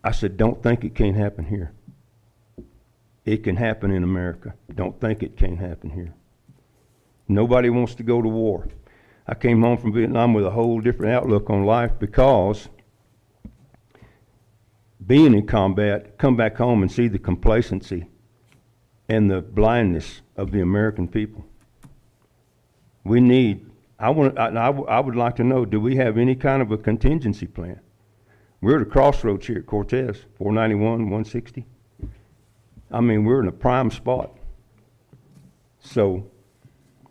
I said, don't think it can't happen here. It can happen in America. Don't think it can't happen here. Nobody wants to go to war. I came home from Vietnam with a whole different outlook on life because being in combat, come back home and see the complacency and the blindness of the American people. We need, I would like to know, do we have any kind of a contingency plan? We're at a crossroads here at Cortez, 491, 160. I mean, we're in a prime spot. So,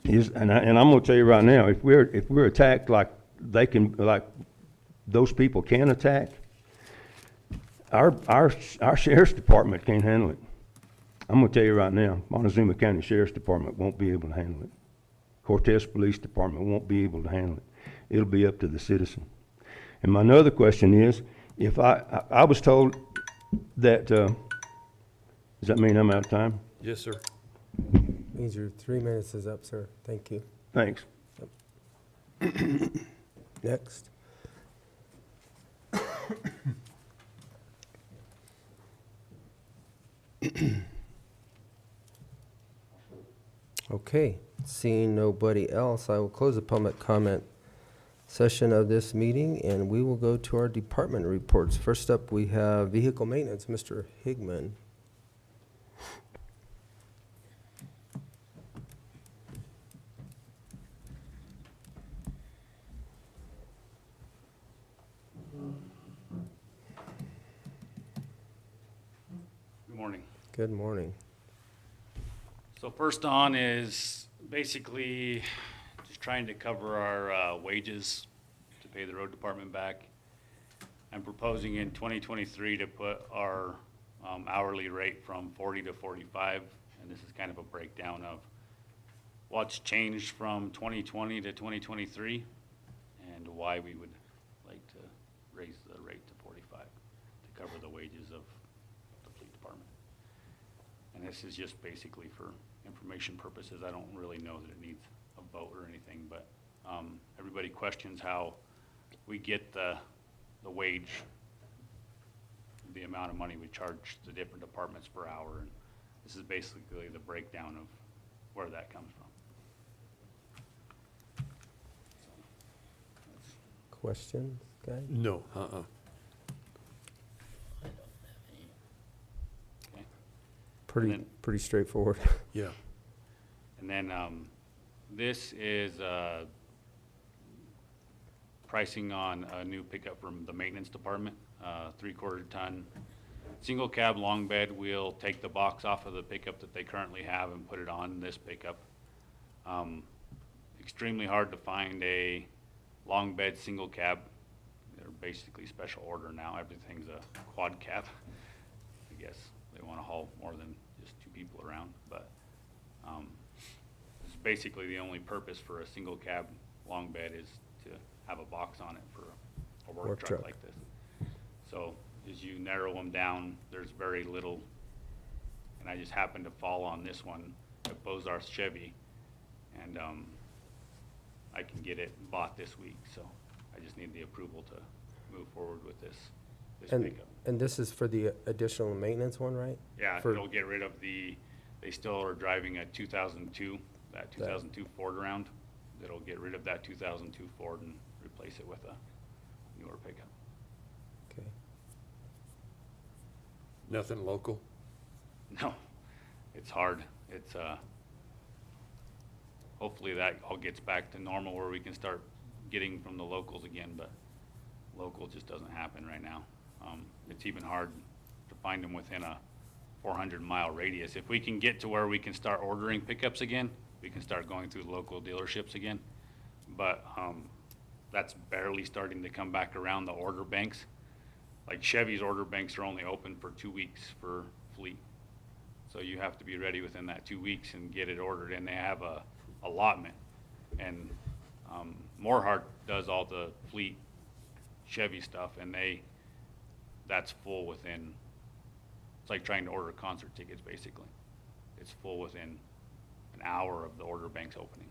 and I'm going to tell you right now, if we're attacked like those people can attack, our sheriff's department can't handle it. I'm going to tell you right now, Montezuma County Sheriff's Department won't be able to handle it. Cortez Police Department won't be able to handle it. It'll be up to the citizen. And my other question is, if I was told that Does that mean I'm out of time? Yes, sir. Means your 3 minutes is up, sir. Thank you. Thanks. Next. Okay, seeing nobody else, I will close the public comment session of this meeting, and we will go to our department reports. First up, we have vehicle maintenance, Mr. Higman. Good morning. Good morning. So first on is basically just trying to cover our wages to pay the road department back. I'm proposing in 2023 to put our hourly rate from 40 to 45, and this is kind of a breakdown of what's changed from 2020 to 2023 and why we would like to raise the rate to 45 to cover the wages of the fleet department. And this is just basically for information purposes. I don't really know that it needs a vote or anything, but everybody questions how we get the wage, the amount of money we charge the different departments per hour, and this is basically the breakdown of where that comes from. Questions, guys? No, I don't have any. Okay. Pretty, And then- pretty straightforward. Yeah. And then this is pricing on a new pickup from the maintenance department, 3/4 ton. Single cab long bed. We'll take the box off of the pickup that they currently have and put it on this pickup. Extremely hard to find a long bed single cab. They're basically special order now. Everything's a quad cab. I guess they want to haul more than just 2 people around, but it's basically the only purpose for a single cab long bed is to have a box on it for a work truck like this. So as you narrow them down, there's very little, and I just happened to fall on this one at Bozarth Chevy, and I can get it bought this week, so I just need the approval to move forward with this pickup. And this is for the additional maintenance one, right? Yeah, For- it'll get rid of they still are driving a 2002, that 2002 Ford around. It'll get rid of that 2002 Ford and replace it with a newer pickup. Okay. Nothing local? No, it's hard. It's, hopefully that all gets back to normal where we can start getting from the locals again, but local just doesn't happen right now. It's even hard to find them within a 400-mile radius. If we can get to where we can start ordering pickups again, we can start going through local dealerships again. But that's barely starting to come back around the order banks. Like Chevy's order banks are only open for 2 weeks for fleet. So you have to be ready within that 2 weeks and get it ordered, and they have a allotment. And Morehart does all the fleet Chevy stuff, and that's full within, it's like trying to order concert tickets basically. It's full within an hour of the order banks opening.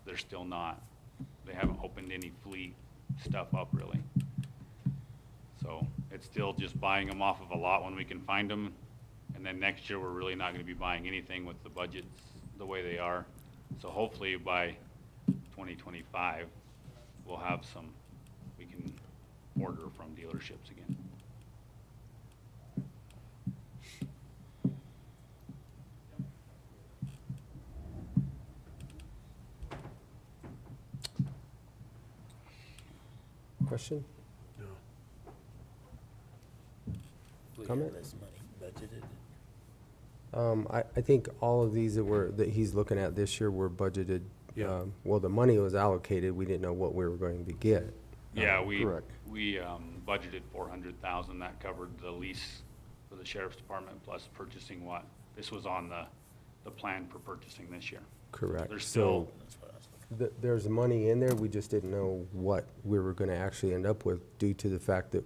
They're still not, they haven't opened any fleet stuff up really. So it's still just buying them off of a lot when we can find them. And then next year, we're really not gonna be buying anything with the budgets the way they are. So hopefully by 2025, we'll have some, we can order from dealerships again. Question? No. We Comment? have this money budgeted. I think all of these that he's looking at this year were budgeted. Yeah. Well, the money was allocated, we didn't know what we were going to get. Yeah, we correct. budgeted 400,000. That covered the lease for the sheriff's department plus purchasing this was on the plan for purchasing this year. Correct. There's still, That's what I was looking There's money in there, we just didn't know what we were gonna actually end up with due to the fact that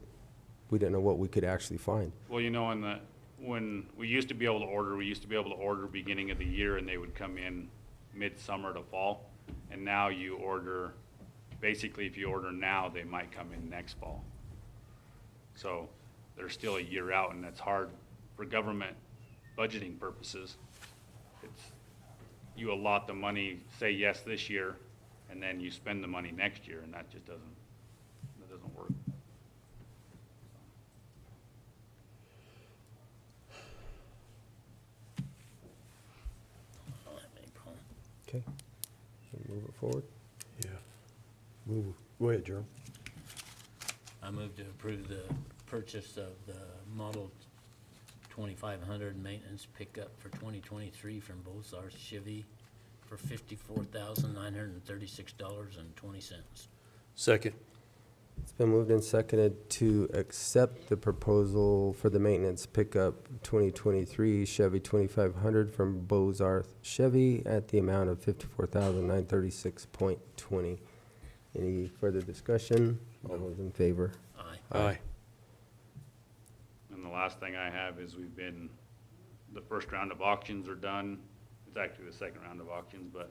we didn't know what we could actually find. well, in when we used to be able to order beginning of the year, and they would come in midsummer to fall. And now you order, basically if you order now, they might come in next fall. So they're still a year out, and that's hard for government budgeting purposes. It's, you allot the money, say yes this year, and then you spend the money next year, and that just doesn't work. I don't have any problem. Okay. Move it forward. Yeah. Move, go ahead, Jerome. I move to approve the purchase of the Model 2500 maintenance pickup for 2023 from BOCC Chevy for $54,936.20. Second. It's been moved and seconded to accept the proposal for the maintenance pickup 2023 Chevy 2500 from BOCC Chevy at the amount of $54,936.20. Any further discussion? All those in favor? Aye. Aye. And the last thing I have is the first round of auctions are done. It's actually the second round of auctions, but,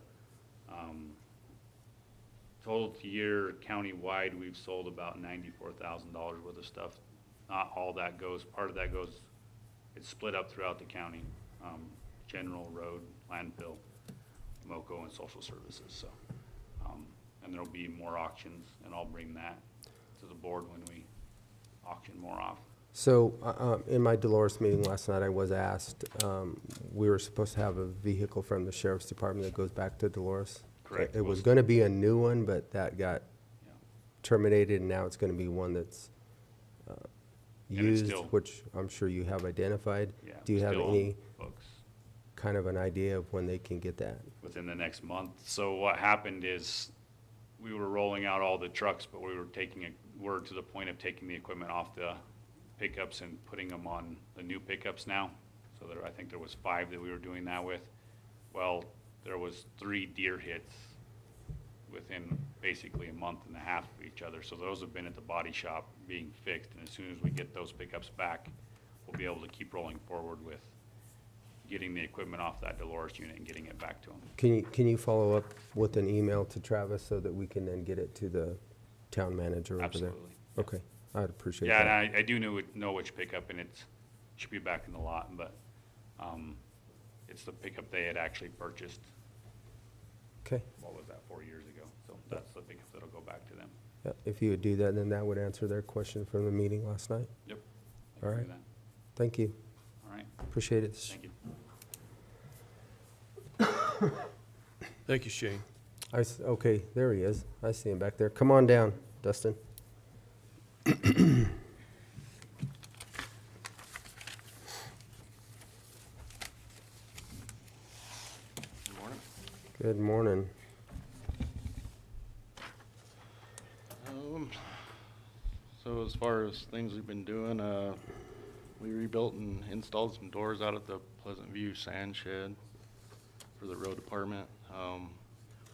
total year countywide, we've sold about $94,000 worth of stuff. Not all that goes, part of that goes, it's split up throughout the county. General, road, landfill, MOCO, and social services, so. And there'll be more auctions, and I'll bring that to the board when we auction more off. So, in my Dolores meeting last night, I was asked, we were supposed to have a vehicle from the sheriff's department that goes back to Dolores. Correct. It was gonna be a new one, but that got Yeah. terminated, and now it's gonna be one that's it's used, still- which I'm sure you have identified. Yeah, Do you have still on any books. kind of an idea of when they can get that? Within the next month. So what happened is, we were rolling out all the trucks, but we're to the point of taking the equipment off the pickups and putting them on the new pickups now. So I think there was 5 that we were doing that with. Well, there was 3 deer hits within basically a month and a half of each other. So those have been at the body shop being fixed, and as soon as we get those pickups back, we'll be able to keep rolling forward with getting the equipment off that Dolores unit and getting it back to them. Can you follow up with an email to Travis so that we can then get it to the town manager over there? Absolutely. Okay, I'd appreciate Yeah, that. and I do know which pickup, and should be back in the lot, but, it's the pickup they had actually purchased, Okay, what was that, 4 years ago? So that's the pickup that'll go back to them. yeah, if you would do that, then that would answer their question from the meeting last night. Yep. I All can do right. that. Thank you, All right, appreciate it. thank you. Thank you, Shane. Okay, there he is. I see him back there. Come on down, Dustin. Good morning. So as far as things we've been doing, we rebuilt and installed some doors out at the Pleasant View sand shed for the road department.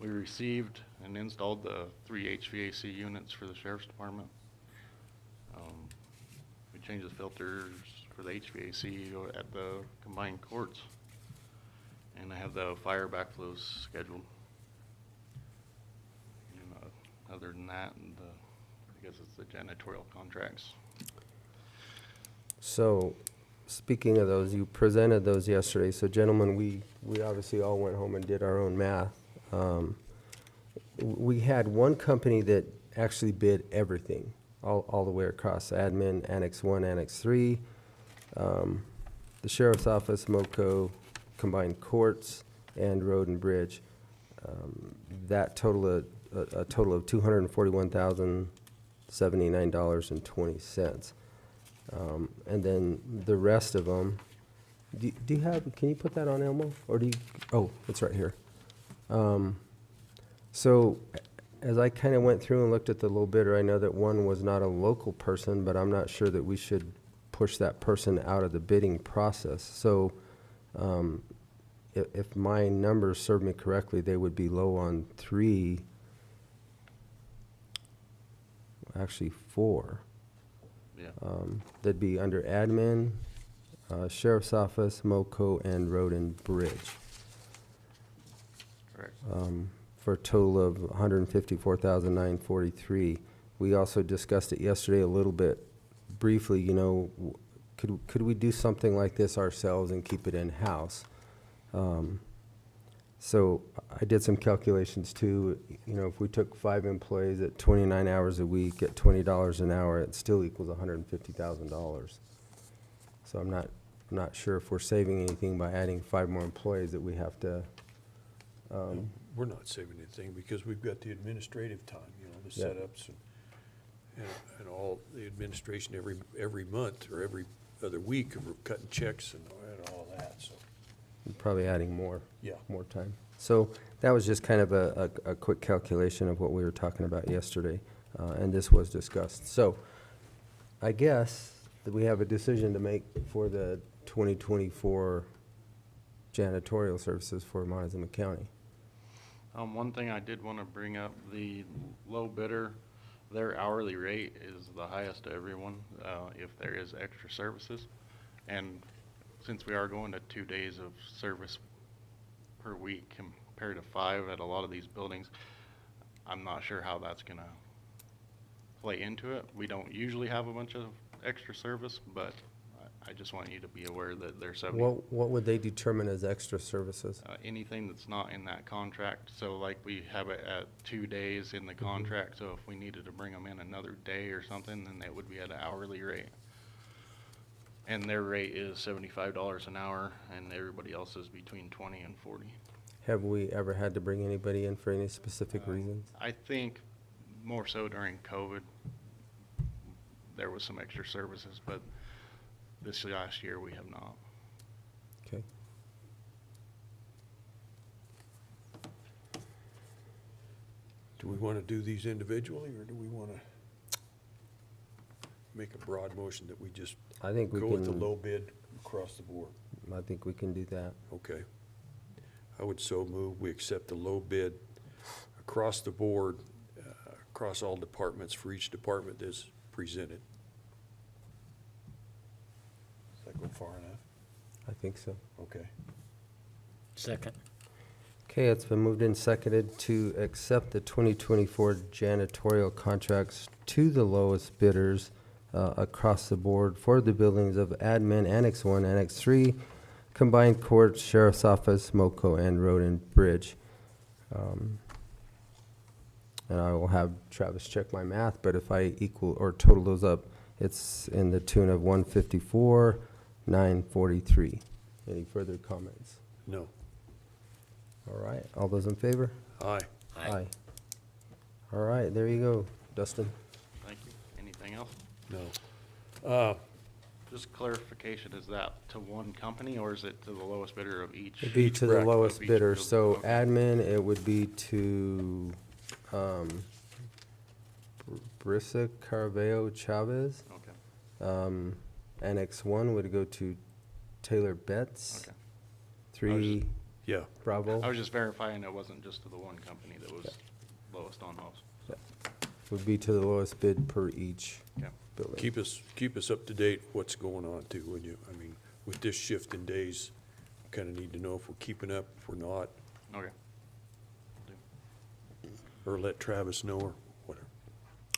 We received and installed the 3 HVAC units for the sheriff's department. We changed the filters for the HVAC at the combined courts. And I have the fire backflows scheduled. And, other than that, and I guess it's the janitorial contracts. So, speaking of those, you presented those yesterday. So gentlemen, we obviously all went home and did our own math. We had one company that actually bid everything, all the way across, admin, Annex 1, Annex 3, the Sheriff's Office, MOCO, Combined Courts, and Road and Bridge. That total, a total of $241,079.20. And then the rest of them, do you have, can you put that on, Elmo? Or do you, oh, it's right here. So as I kind of went through and looked at the low bidder, I know that one was not a local person, but I'm not sure that we should push that person out of the bidding process. So if my numbers serve me correctly, they would be low on 3, actually 4. Yeah. That'd be under admin, Sheriff's Office, MoCo, and Road and Bridge. Correct. For a total of $154,943. We also discussed it yesterday a little bit briefly, you know, could we do something like this ourselves and keep it in-house? So I did some calculations too. You know, if we took 5 employees at 29 hours a week at $20 an hour, it still equals $150,000. So I'm not sure if we're saving anything by adding 5 more employees that we have to. We're not saving anything because we've got the administrative time, you know, the Yeah. setups and all the administration every month or every other week, and we're cutting checks and all that, so. Probably adding more. Yeah. More time. So that was just kind of a quick calculation of what we were talking about yesterday, and this was discussed. So I guess that we have a decision to make for the 2024 janitorial services for Montezuma County. One thing I did want to bring up, the low bidder, their hourly rate is the highest to everyone, if there is extra services. And since we are going to 2 days of service per week compared to 5 at a lot of these buildings, I'm not sure how that's going to play into it. We don't usually have a bunch of extra service, but I just want you to be aware that there's What would they determine as extra services? anything that's not in that contract. So like we have it at 2 days in the contract, so if we needed to bring them in another day or something, then that would be at an hourly rate. And their rate is $75 an hour, and everybody else is between 20 and 40. Have we ever had to bring anybody in for any specific reasons? I think more so during COVID, there was some extra services, but this last year we have not. Okay. Do we want to do these individually, or do we want to make a broad motion that we just I think we go with the can, low bid across the board? I think we can do that. Okay. I would so move, we accept the low bid across the board, across all departments for each department that's presented. Does that go far enough? I think so. Okay. Second. Okay, it's been moved and seconded to accept the 2024 janitorial contracts to the lowest bidders across the board for the buildings of Admin, Annex 1, Annex 3, Combined Court, Sheriff's Office, MoCo, and Road and Bridge. And I will have Travis check my math, but if I equal or total those up, it's in the tune of $154,943. Any further comments? No. All right, all those in favor? Aye. Aye. All right, there you go, Dustin. Thank you. Anything else? No. Just clarification, is that to one company or is it to the lowest bidder of each? It'd be to the bracket lowest of each bidder, building. so Okay. admin, it would be to, Brissa Carveo Chavez. Okay, Annex 1 would go to Taylor Betts. okay. 3, Yeah. Bravo, I was just verifying it wasn't just to the one company that was lowest on most. would be to the lowest bid per each Okay. building. Keep us up to date what's going on too, would you? I mean, with this shift in days, kind of need to know if we're keeping up, if we're not, Okay. or let Travis know or whatever.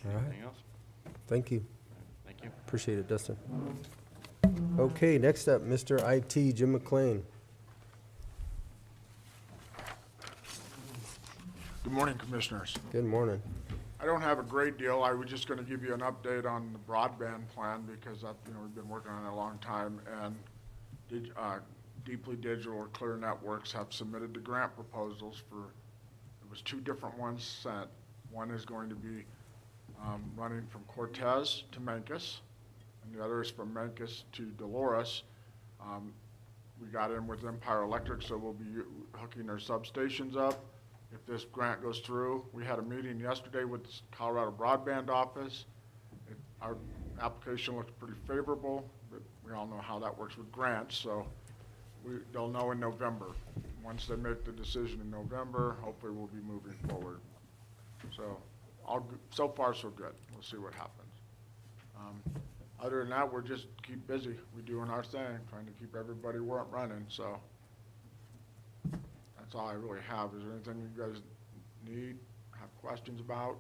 All right, Anything else? thank you. Thank you. Appreciate it, Dustin. Okay, next up, Mr. IT, Jim McLean. Good morning, Commissioners. Good morning. I don't have a great deal. I was just going to give you an update on the broadband plan because we've been working on it a long time. And Deeply Digital or Clear Networks have submitted the grant proposals for, it was 2 different ones sent. One is going to be running from Cortez to Memphis, and the other is from Memphis to Dolores. We got in with Empire Electric, so we'll be hooking their substations up. If this grant goes through, we had a meeting yesterday with the Colorado Broadband Office. Our application looks pretty favorable, but we all know how that works with grants, so they'll know in November. Once they make the decision in November, hopefully we'll be moving forward. So so far so good. We'll see what happens. Other than that, we're just keep busy. We're doing our thing, trying to keep everybody running, so. That's all I really have. Is there anything you guys need, have questions about?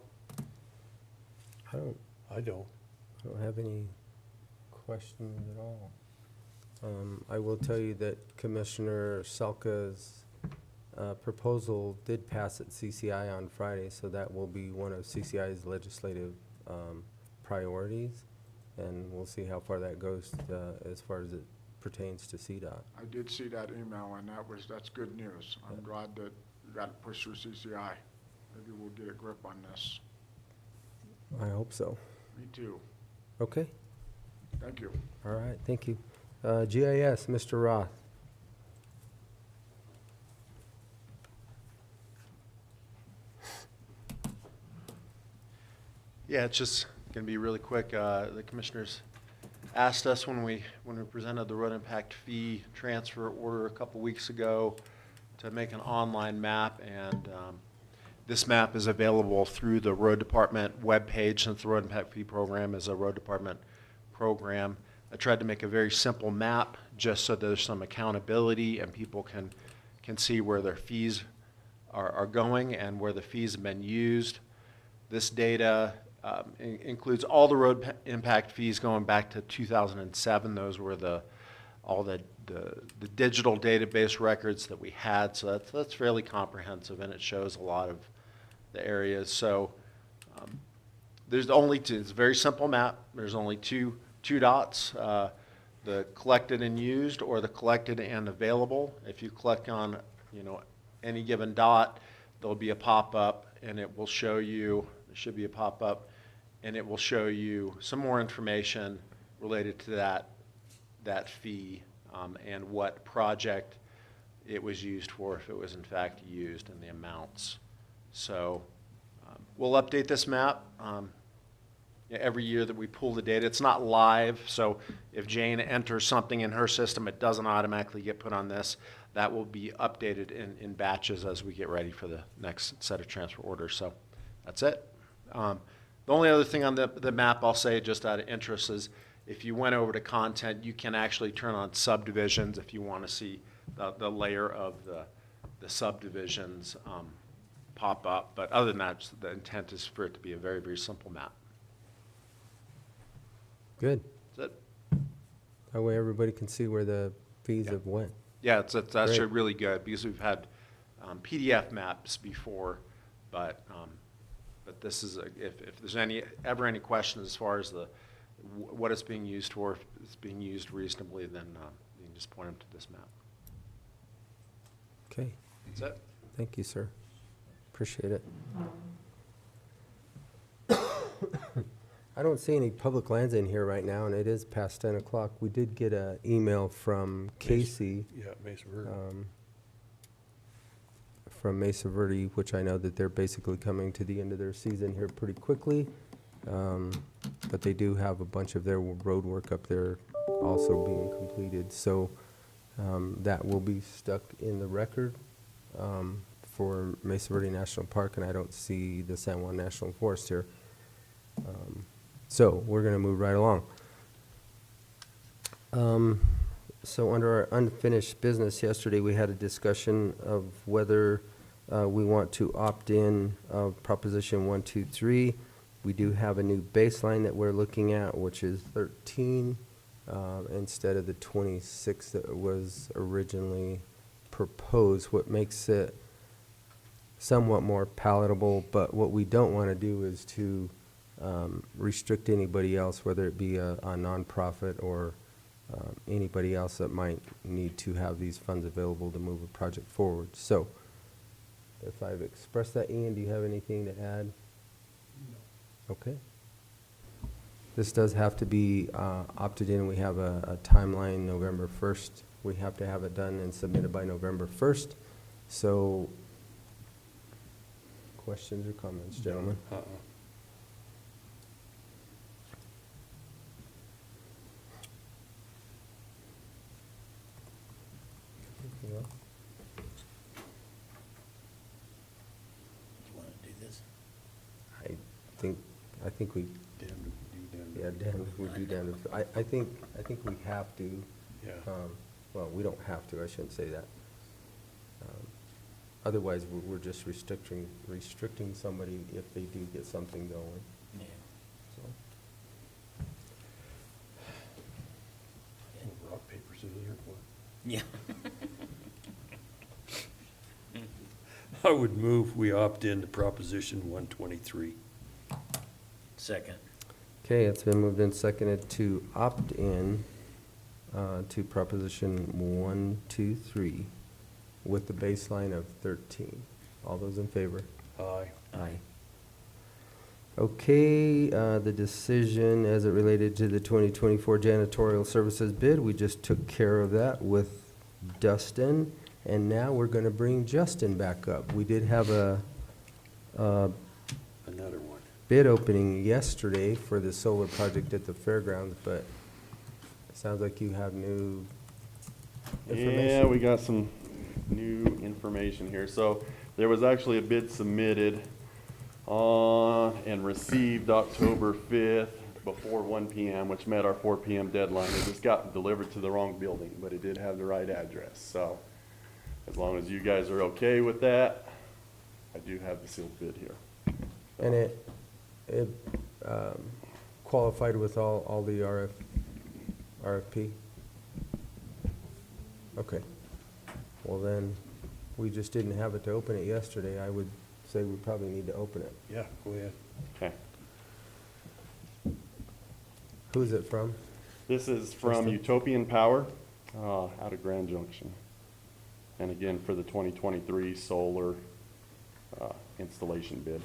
I don't have any questions at all. I will tell you that Commissioner Selka's proposal did pass at CCI on Friday, so that will be one of CCI's legislative priorities, and we'll see how far that goes as far as it pertains to CDOT. I did see that email, and that's good news. I'm glad that you got it pushed through CCI. Maybe we'll get a grip on this. I hope so. Me too. Okay. Thank you. All right, thank you. GIS, Mr. Roth. Yeah, it's just going to be really quick. The commissioners asked us when we presented the road impact fee transfer order a couple weeks ago to make an online map, and this map is available through the road department webpage, since the road impact fee program is a road department program. I tried to make a very simple map just so there's some accountability and people can see where their fees are going and where the fees have been used. This data includes all the road impact fees going back to 2007. Those were all the digital database records that we had. So that's fairly comprehensive, and it shows a lot of the areas. So there's only two. It's a very simple map. There's only two dots: the collected and used, or the collected and available. If you click on any given dot, there'll be a pop-up, and it will show you. There should be a pop-up. And it will show you some more information related to that fee and what project it was used for, if it was in fact used, and the amounts. So we'll update this map every year that we pull the data. It's not live, so if Jane enters something in her system, it doesn't automatically get put on this. That will be updated in batches as we get ready for the next set of transfer orders. So that's it. The only other thing on the map I'll say, just out of interest, is if you went over to content, you can actually turn on subdivisions if you want to see the layer of the subdivisions pop up. But other than that, the intent is for it to be a very, very simple map. Good. That's it. That way everybody can see where the fees have went. Yeah, it's actually really good, because we've had PDF maps before, but this is if there's ever any questions as far as what it's being used for, if it's being used reasonably, then you can just point them to this map. Okay. That's it. Thank you, sir. Appreciate it. I don't see any public lands in here right now, and it is past 10 o'clock. We did get an email from Casey. Mesa Verde. From Mesa Verde, which I know that they're basically coming to the end of their season here pretty quickly. But they do have a bunch of their road work up there also being completed. So that will be stuck in the record for Mesa Verde National Park, and I don't see the San Juan National Forest here. So we're going to move right along. So under our unfinished business yesterday, we had a discussion of whether we want to opt in of Proposition 123. We do have a new baseline that we're looking at, which is 13 instead of the 26 that was originally proposed, what makes it somewhat more palatable. But what we don't want to do is to restrict anybody else, whether it be a nonprofit or anybody else that might need to have these funds available to move a project forward. So if I've expressed that, Ian, do you have anything to add? No. Okay. This does have to be opted in. We have a timeline, November 1st. We have to have it done and submitted by November 1st. So questions or comments, gentlemen? You want to do this? I think we, Yeah, Dan, we do Dan. I think we have to. Yeah. Well, we don't have to, I shouldn't say that. Otherwise, we're just restricting somebody if they do get something going, Yeah. so. Rock, paper, scissors, or what? Yeah. I would move we opt into Proposition 123. Second. Okay, it's been moved and seconded to opt in to Proposition 1, 2, 3 with the baseline of 13. All those in favor? Aye. Aye. Okay, the decision as it related to the 2024 janitorial services bid, we just took care of that with Dustin. And now we're going to bring Justin back up. We did have a Another one. bid opening yesterday for the solar project at the fairgrounds, but it sounds like you have new information. Yeah, we got some new information here. So there was actually a bid submitted on and received October 5th before 1 p.m., which met our 4 p.m. deadline. It just got delivered to the wrong building, but it did have the right address. So as long as you guys are okay with that, I do have the sealed bid here. And it qualified with all the RFP? Okay. Well then, we just didn't have it to open it yesterday. I would say we probably need to open it. Yeah, go ahead. Okay. Who's it from? This is from Utopian Power out of Grand Junction. And again, for the 2023 solar installation bid.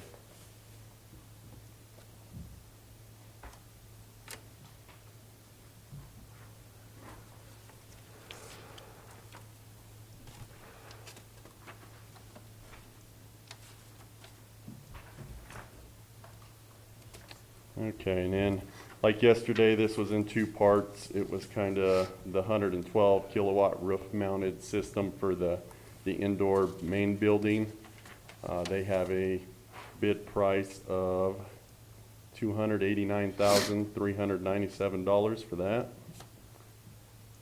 Okay, and then, like yesterday, this was in two parts. It was kind of the 112 kilowatt roof mounted system for the indoor main building. They have a bid price of $289,397 for that.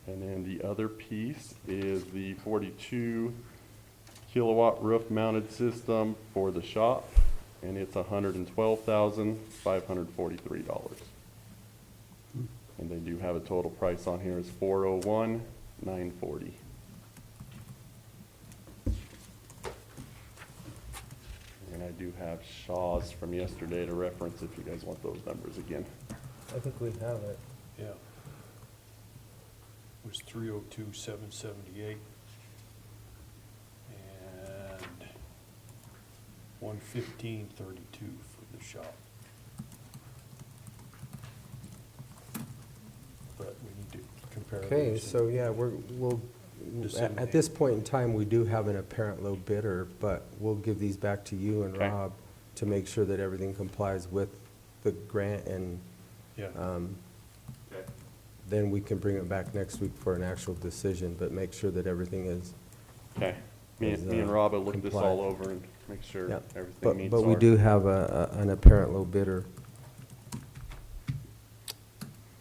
And then the other piece is the 42 kilowatt roof mounted system for the shop, and it's $112,543. And they do have a total price on here is $401,940. And I do have Shaw's from yesterday to reference if you guys want those numbers again. I think we have it. Yeah. It was 302,778. And 115,32 for the shop. But we need to compare. Okay, those so and yeah, we'll, at disseminate. this point in time, we do have an apparent low bidder, but we'll give these back to you and Okay. Rob to make sure that everything complies with the grant, and Yeah. Okay. then we can bring it back next week for an actual decision, but make sure that everything is, Okay. Me Is, and Rob will look this all compliant. over and make sure yeah. everything meets But we our- do have an apparent low bidder.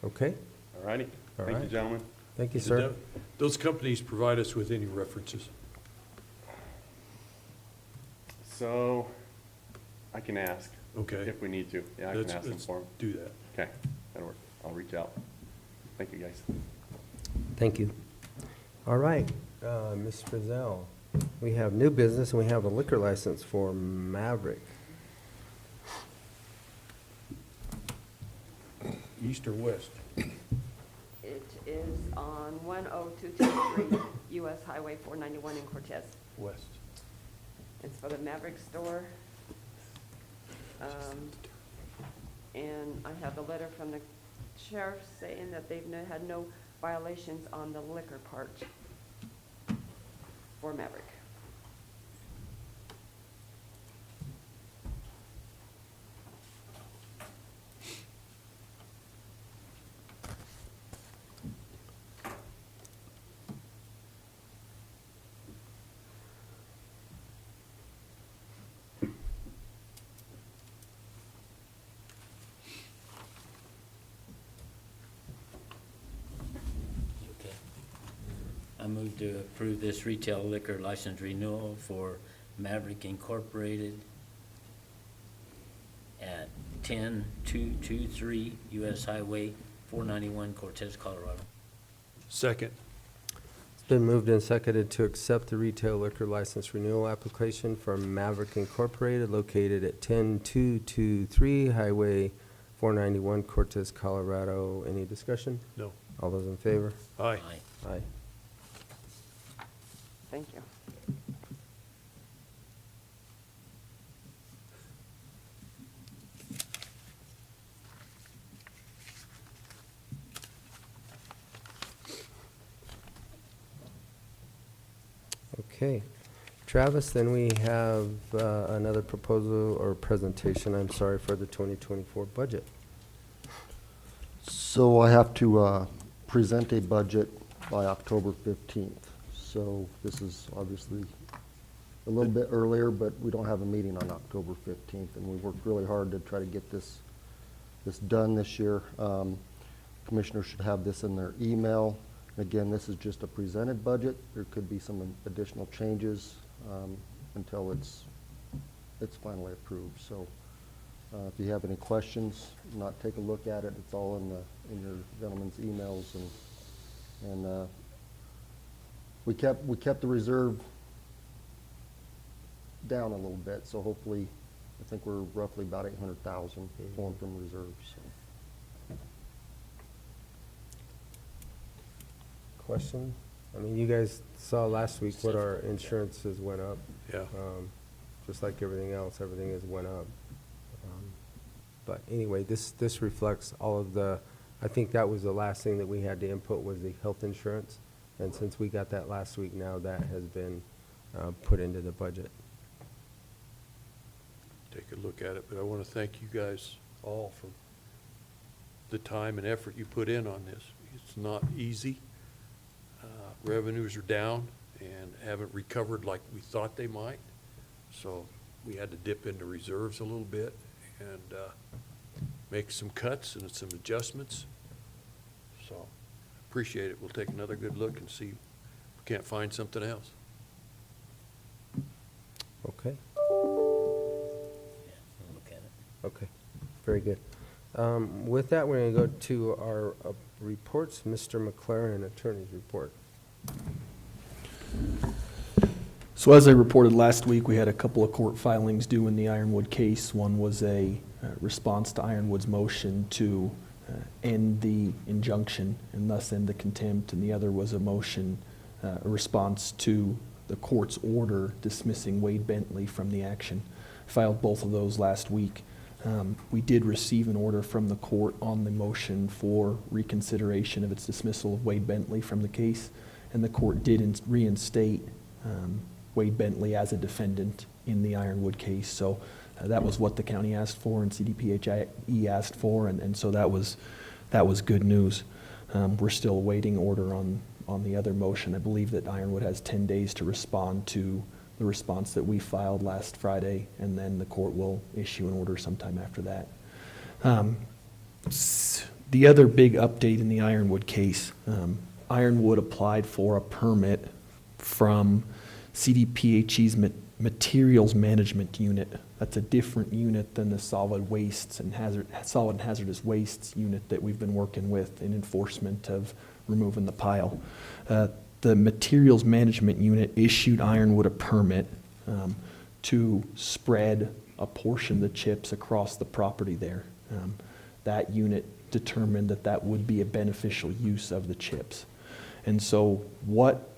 Okay, All righty. All Thank you, right. gentlemen. thank you, Did sir. that- Those companies provide us with any references? So I can ask Okay. if we need to. Yeah, I can Let's- ask them let's for them. do that. Okay, that'll work. I'll reach out. Thank you, guys. Thank you. All right, Ms. Frizzell, we have new business and we have a liquor license for Maverick. East or west? It is on 10223 US Highway 491 in Cortez. West. It's for the Maverick store. And I have a letter from the sheriff saying that they've had no violations on the liquor part for Maverick. move to approve this retail liquor license renewal for Maverick Incorporated at 10223 US Highway 491, Cortez, Colorado. Second. It's been moved and seconded to accept the retail liquor license renewal application from Maverick Incorporated located at 10223 Highway 491, Cortez, Colorado. Any discussion? No. All those in favor? Aye. Aye. Thank you. Okay. Travis, then we have another proposal or presentation, I'm sorry, for the 2024 budget. So I have to present a budget by October 15th. So this is obviously a little bit earlier, but we don't have a meeting on October 15th, and we worked really hard to try to get this done this year. Commissioners should have this in their email. Again, this is just a presented budget. There could be some additional changes until it's finally approved. So if you have any questions, not take a look at it. It's all in your gentlemen's emails, and we kept the reserve down a little bit. So hopefully, I think we're roughly about 800,000 pulling from reserves. So. Question? I mean, you guys saw last week what our insurances went up. Yeah. Just like everything else, everything has went up. But anyway, this reflects all of the, I think that was the last thing that we had to input was the health insurance. And since we got that last week, now that has been put into the budget. Take a look at it, but I want to thank you guys all for the time and effort you put in on this. It's not easy. Revenues are down and haven't recovered like we thought they might. So we had to dip into reserves a little bit and make some cuts and some adjustments. So appreciate it. We'll take another good look and see if we can't find something else. Okay. Yeah, we'll look at it. Okay. Very good. With that, we're going to go to our reports. Mr. McLaren, attorney's report. So as I reported last week, we had a couple of court filings due in the Ironwood case. One was a response to Ironwood's motion to end the injunction and thus end the contempt, and the other was a motion, a response to the court's order dismissing Wade Bentley from the action. Filed both of those last week. We did receive an order from the court on the motion for reconsideration of its dismissal of Wade Bentley from the case, and the court did reinstate Wade Bentley as a defendant in the Ironwood case. So that was what the county asked for and CDPHE asked for, and so that was good news. We're still awaiting order on the other motion. I believe that Ironwood has 10 days to respond to the response that we filed last Friday, and then the court will issue an order sometime after that. The other big update in the Ironwood case, Ironwood applied for a permit from CDPHE's Materials Management Unit. That's a different unit than the solid and hazardous wastes unit that we've been working with in enforcement of removing the pile. The Materials Management Unit issued Ironwood a permit to spread a portion of the chips across the property there. That unit determined that would be a beneficial use of the chips. And so what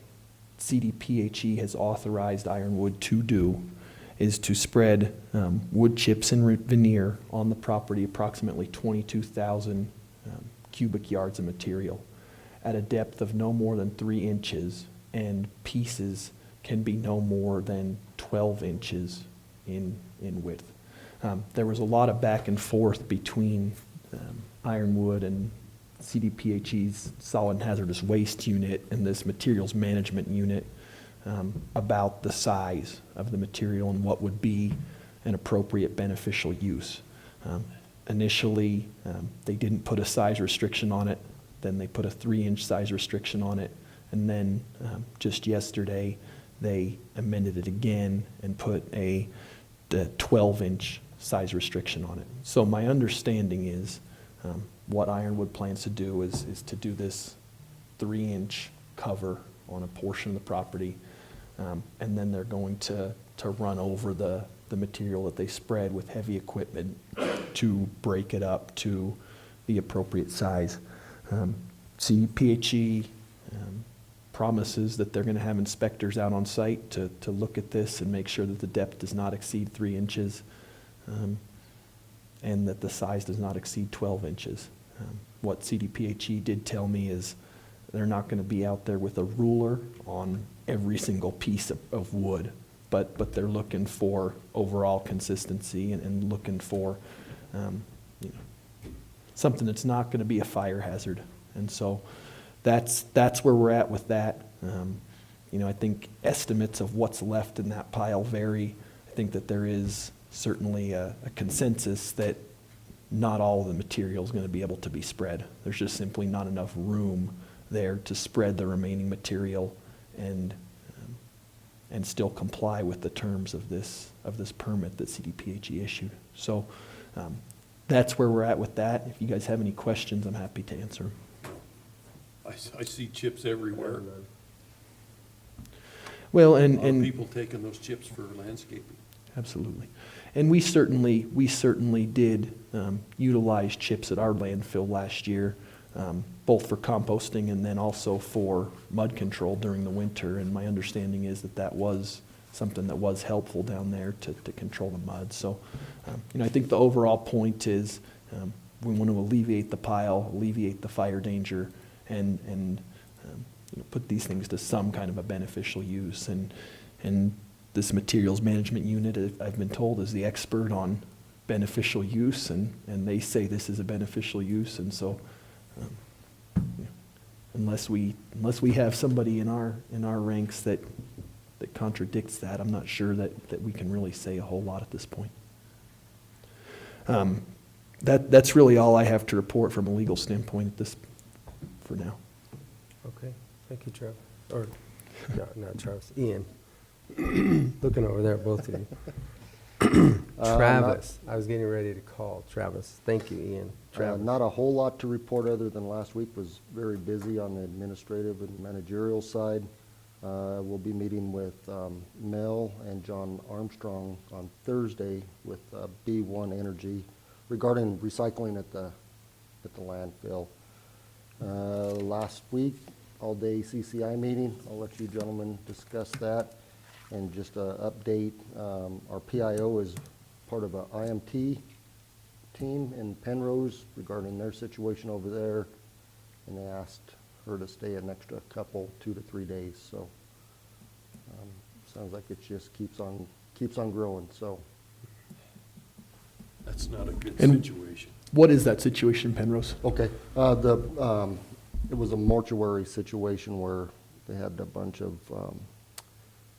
CDPHE has authorized Ironwood to do is to spread wood chips and veneer on the property, approximately 22,000 cubic yards of material at a depth of no more than 3 inches, and pieces can be no more than 12 inches in width. There was a lot of back and forth between Ironwood and CDPHE's Solid and Hazardous Waste Unit and this Materials Management Unit about the size of the material and what would be an appropriate beneficial use. Initially, they didn't put a size restriction on it. Then they put a 3-inch size restriction on it. And then just yesterday, they amended it again and put the 12-inch size restriction on it. So my understanding is what Ironwood plans to do is to do this 3-inch cover on a portion of the property, and then they're going to run over the material that they spread with heavy equipment to break it up to the appropriate size. CPHE promises that they're going to have inspectors out on site to look at this and make sure that the depth does not exceed 3 inches, and that the size does not exceed 12 inches. What CDPHE did tell me is they're not going to be out there with a ruler on every single piece of wood, but they're looking for overall consistency and looking for something that's not going to be a fire hazard. And so that's where we're at with that. I think estimates of what's left in that pile vary. I think that there is certainly a consensus that not all of the material is going to be able to be spread. There's just simply not enough room there to spread the remaining material and still comply with the terms of this permit that CDPHE issued. So that's where we're at with that. If you guys have any questions, I'm happy to answer them. I see chips everywhere. Well, A lot of and people taking those chips for landscaping. absolutely. And we certainly did utilize chips at our landfill last year, both for composting and then also for mud control during the winter. And my understanding is that was something that was helpful down there to control the mud. So, I think the overall point is we want to alleviate the pile, alleviate the fire danger, and put these things to some kind of a beneficial use. And this materials management unit, I've been told, is the expert on beneficial use, and they say this is a beneficial use. And so, unless we have somebody in our ranks that contradicts that, I'm not sure that we can really say a whole lot at this point. That's really all I have to report from a legal standpoint for now. Okay, thank you, Travis. Or, no, not Travis, Ian. Looking over there at both of you. Travis, I was getting ready to call Travis. Thank you, Ian. Travis. Not a whole lot to report other than last week was very busy on the administrative and managerial side. We'll be meeting with Mel and John Armstrong on Thursday with B1 Energy regarding recycling at the landfill. Last week, all-day CCI meeting. I'll let you gentlemen discuss that. And just an update, our PIO is part of a IMT team in Penrose regarding their situation over there. And they asked her to stay an extra 2 to 3 days. So sounds like it just keeps on growing. So That's not a good And situation. what is that situation, Penrose? okay, it was a mortuary situation where they had a bunch of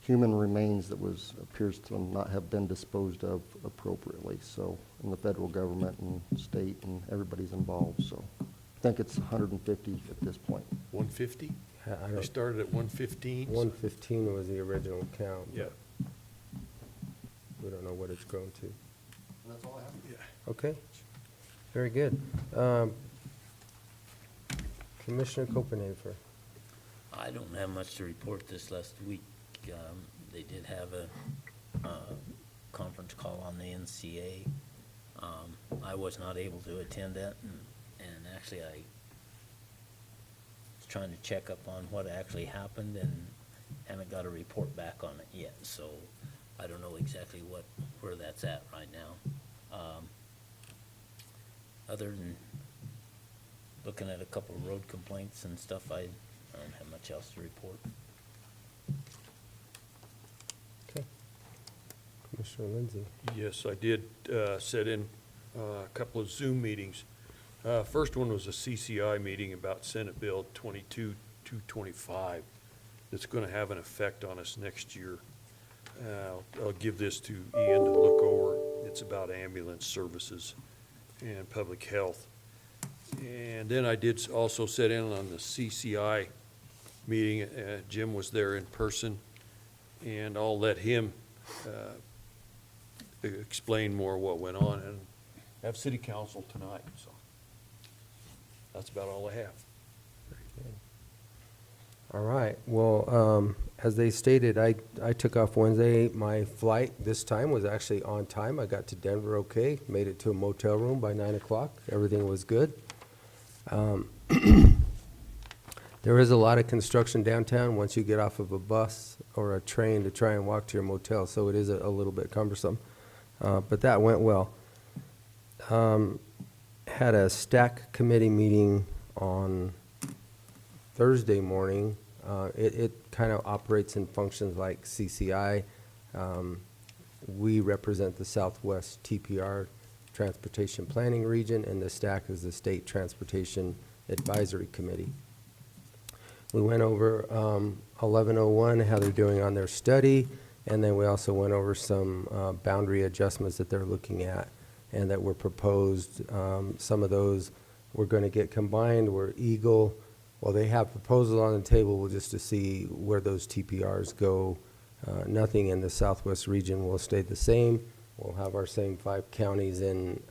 human remains that appears to not have been disposed of appropriately. So, in the federal government and state and everybody's involved. So, I think it's 150 at this point. 150? I They don't, started at 115? 115 was the original count. Yeah. We don't know what it's grown to. That's all I have. Yeah. Okay, very good. Commissioner Copenhaver. I don't have much to report this last week. They did have a conference call on the NCA. I was not able to attend that, and actually I was trying to check up on what actually happened and haven't got a report back on it yet, so I don't know exactly where that's at right now. Other than looking at a couple of road complaints and stuff, I don't have much else to report. Okay. Commissioner Lindsay. Yes, I did set in a couple of Zoom meetings. First one was a CCI meeting about Senate Bill 22-225 that's going to have an effect on us next year. I'll give this to Ian to look over. It's about ambulance services and public health. And then I did also set in on the CCI meeting. Jim was there in person, and I'll let him explain more what went on, and have city council tonight, so that's about all I have. All right, well, as they stated, I took off Wednesday. My flight this time was actually on time. I got to Denver okay, made it to a motel room by 9 o'clock. Everything was good. There is a lot of construction downtown once you get off of a bus or a train to try and walk to your motel, so it is a little bit cumbersome. But that went well. Had a stack committee meeting on Thursday morning. It kind of operates and functions like CCI. We represent the Southwest TPR Transportation Planning Region, and the stack is the State Transportation Advisory Committee. We went over 1101, how they're doing on their study, and then we also went over some boundary adjustments that they're looking at and that were proposed. Some of those we're going to get combined, where Eagle, well, they have proposals on the table just to see where those TPRs go. Nothing in the Southwest region will stay the same. We'll have our same 5 counties in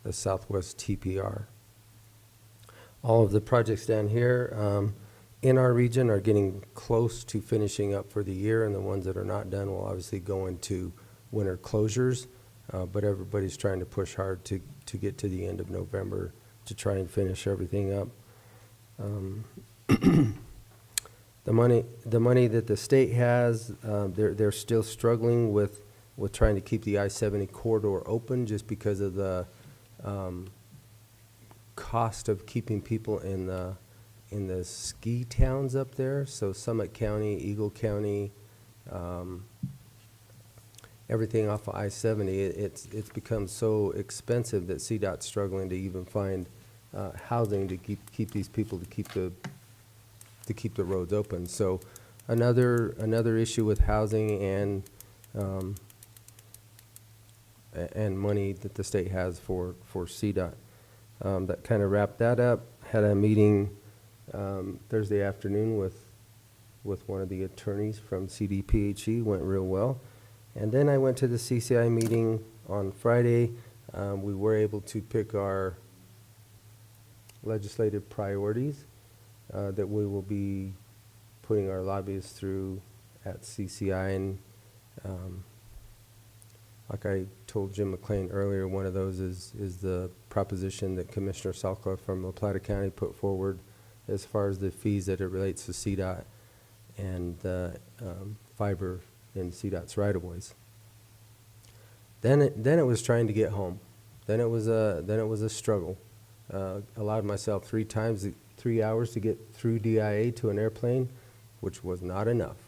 the Southwest TPR. All of the projects down here in our region are getting close to finishing up for the year, and the ones that are not done will obviously go into winter closures, but everybody's trying to push hard to get to the end of November to try and finish everything up. The money that the state has, they're still struggling with trying to keep the I-70 corridor open just because of the cost of keeping people in the ski towns up there. So Summit County, Eagle County, everything off of I-70, it's become so expensive that CDOT's struggling to even find housing to keep these people to keep the roads open. So another issue with housing and money that the state has for CDOT. That kind of wrapped that up. Had a meeting Thursday afternoon with one of the attorneys from CDPHE. Went real well. And then I went to the CCI meeting on Friday. We were able to pick our legislative priorities that we will be putting our lobbyists through at CCI. And like I told Jim McLean earlier, one of those is the proposition that Commissioner Salkla from La Plata County put forward as far as the fees that it relates to CDOT and the fiber in CDOT's right-of-ways. Then it was trying to get home. Then it was a struggle. Allowed myself 3 hours to get through DIA to an airplane, which was not enough.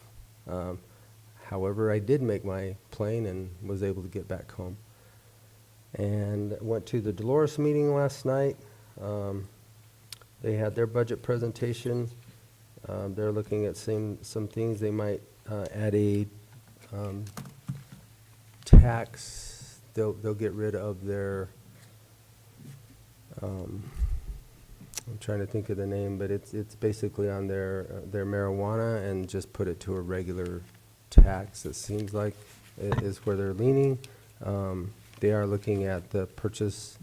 However, I did make my plane and was able to get back home. And went to the Dolores meeting last night. They had their budget presentation. They're looking at some things. They might add a tax. They'll get rid of their I'm trying to think of the name, but it's basically on their marijuana, and just put it to a regular tax. It seems like is where they're leaning. They are looking at the purchase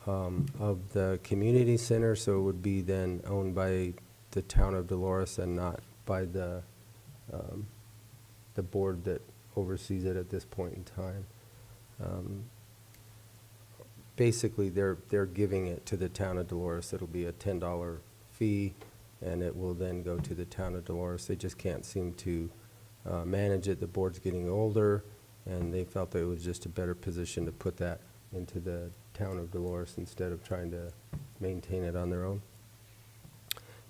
of the community center, so it would be then owned by the town of Dolores and not by the board that oversees it at this point in time. Basically, they're giving it to the town of Dolores. It'll be a $10 fee, and it will then go to the town of Dolores. They just can't seem to manage it. The board's getting older, and they felt that it was just a better position to put that into the town of Dolores instead of trying to maintain it on their own.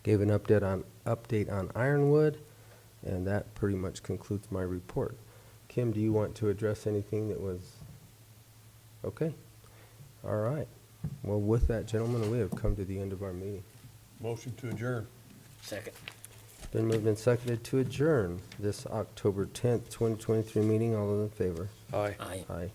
Gave an update on Ironwood, and that pretty much concludes my report. Kim, do you want to address anything that was okay? All right. Well, with that, gentlemen, we have come to the end of our meeting. Motion to adjourn. Second. Been moved and seconded to adjourn this October 10th, 2023 meeting. All those in favor? Aye. Aye. Aye.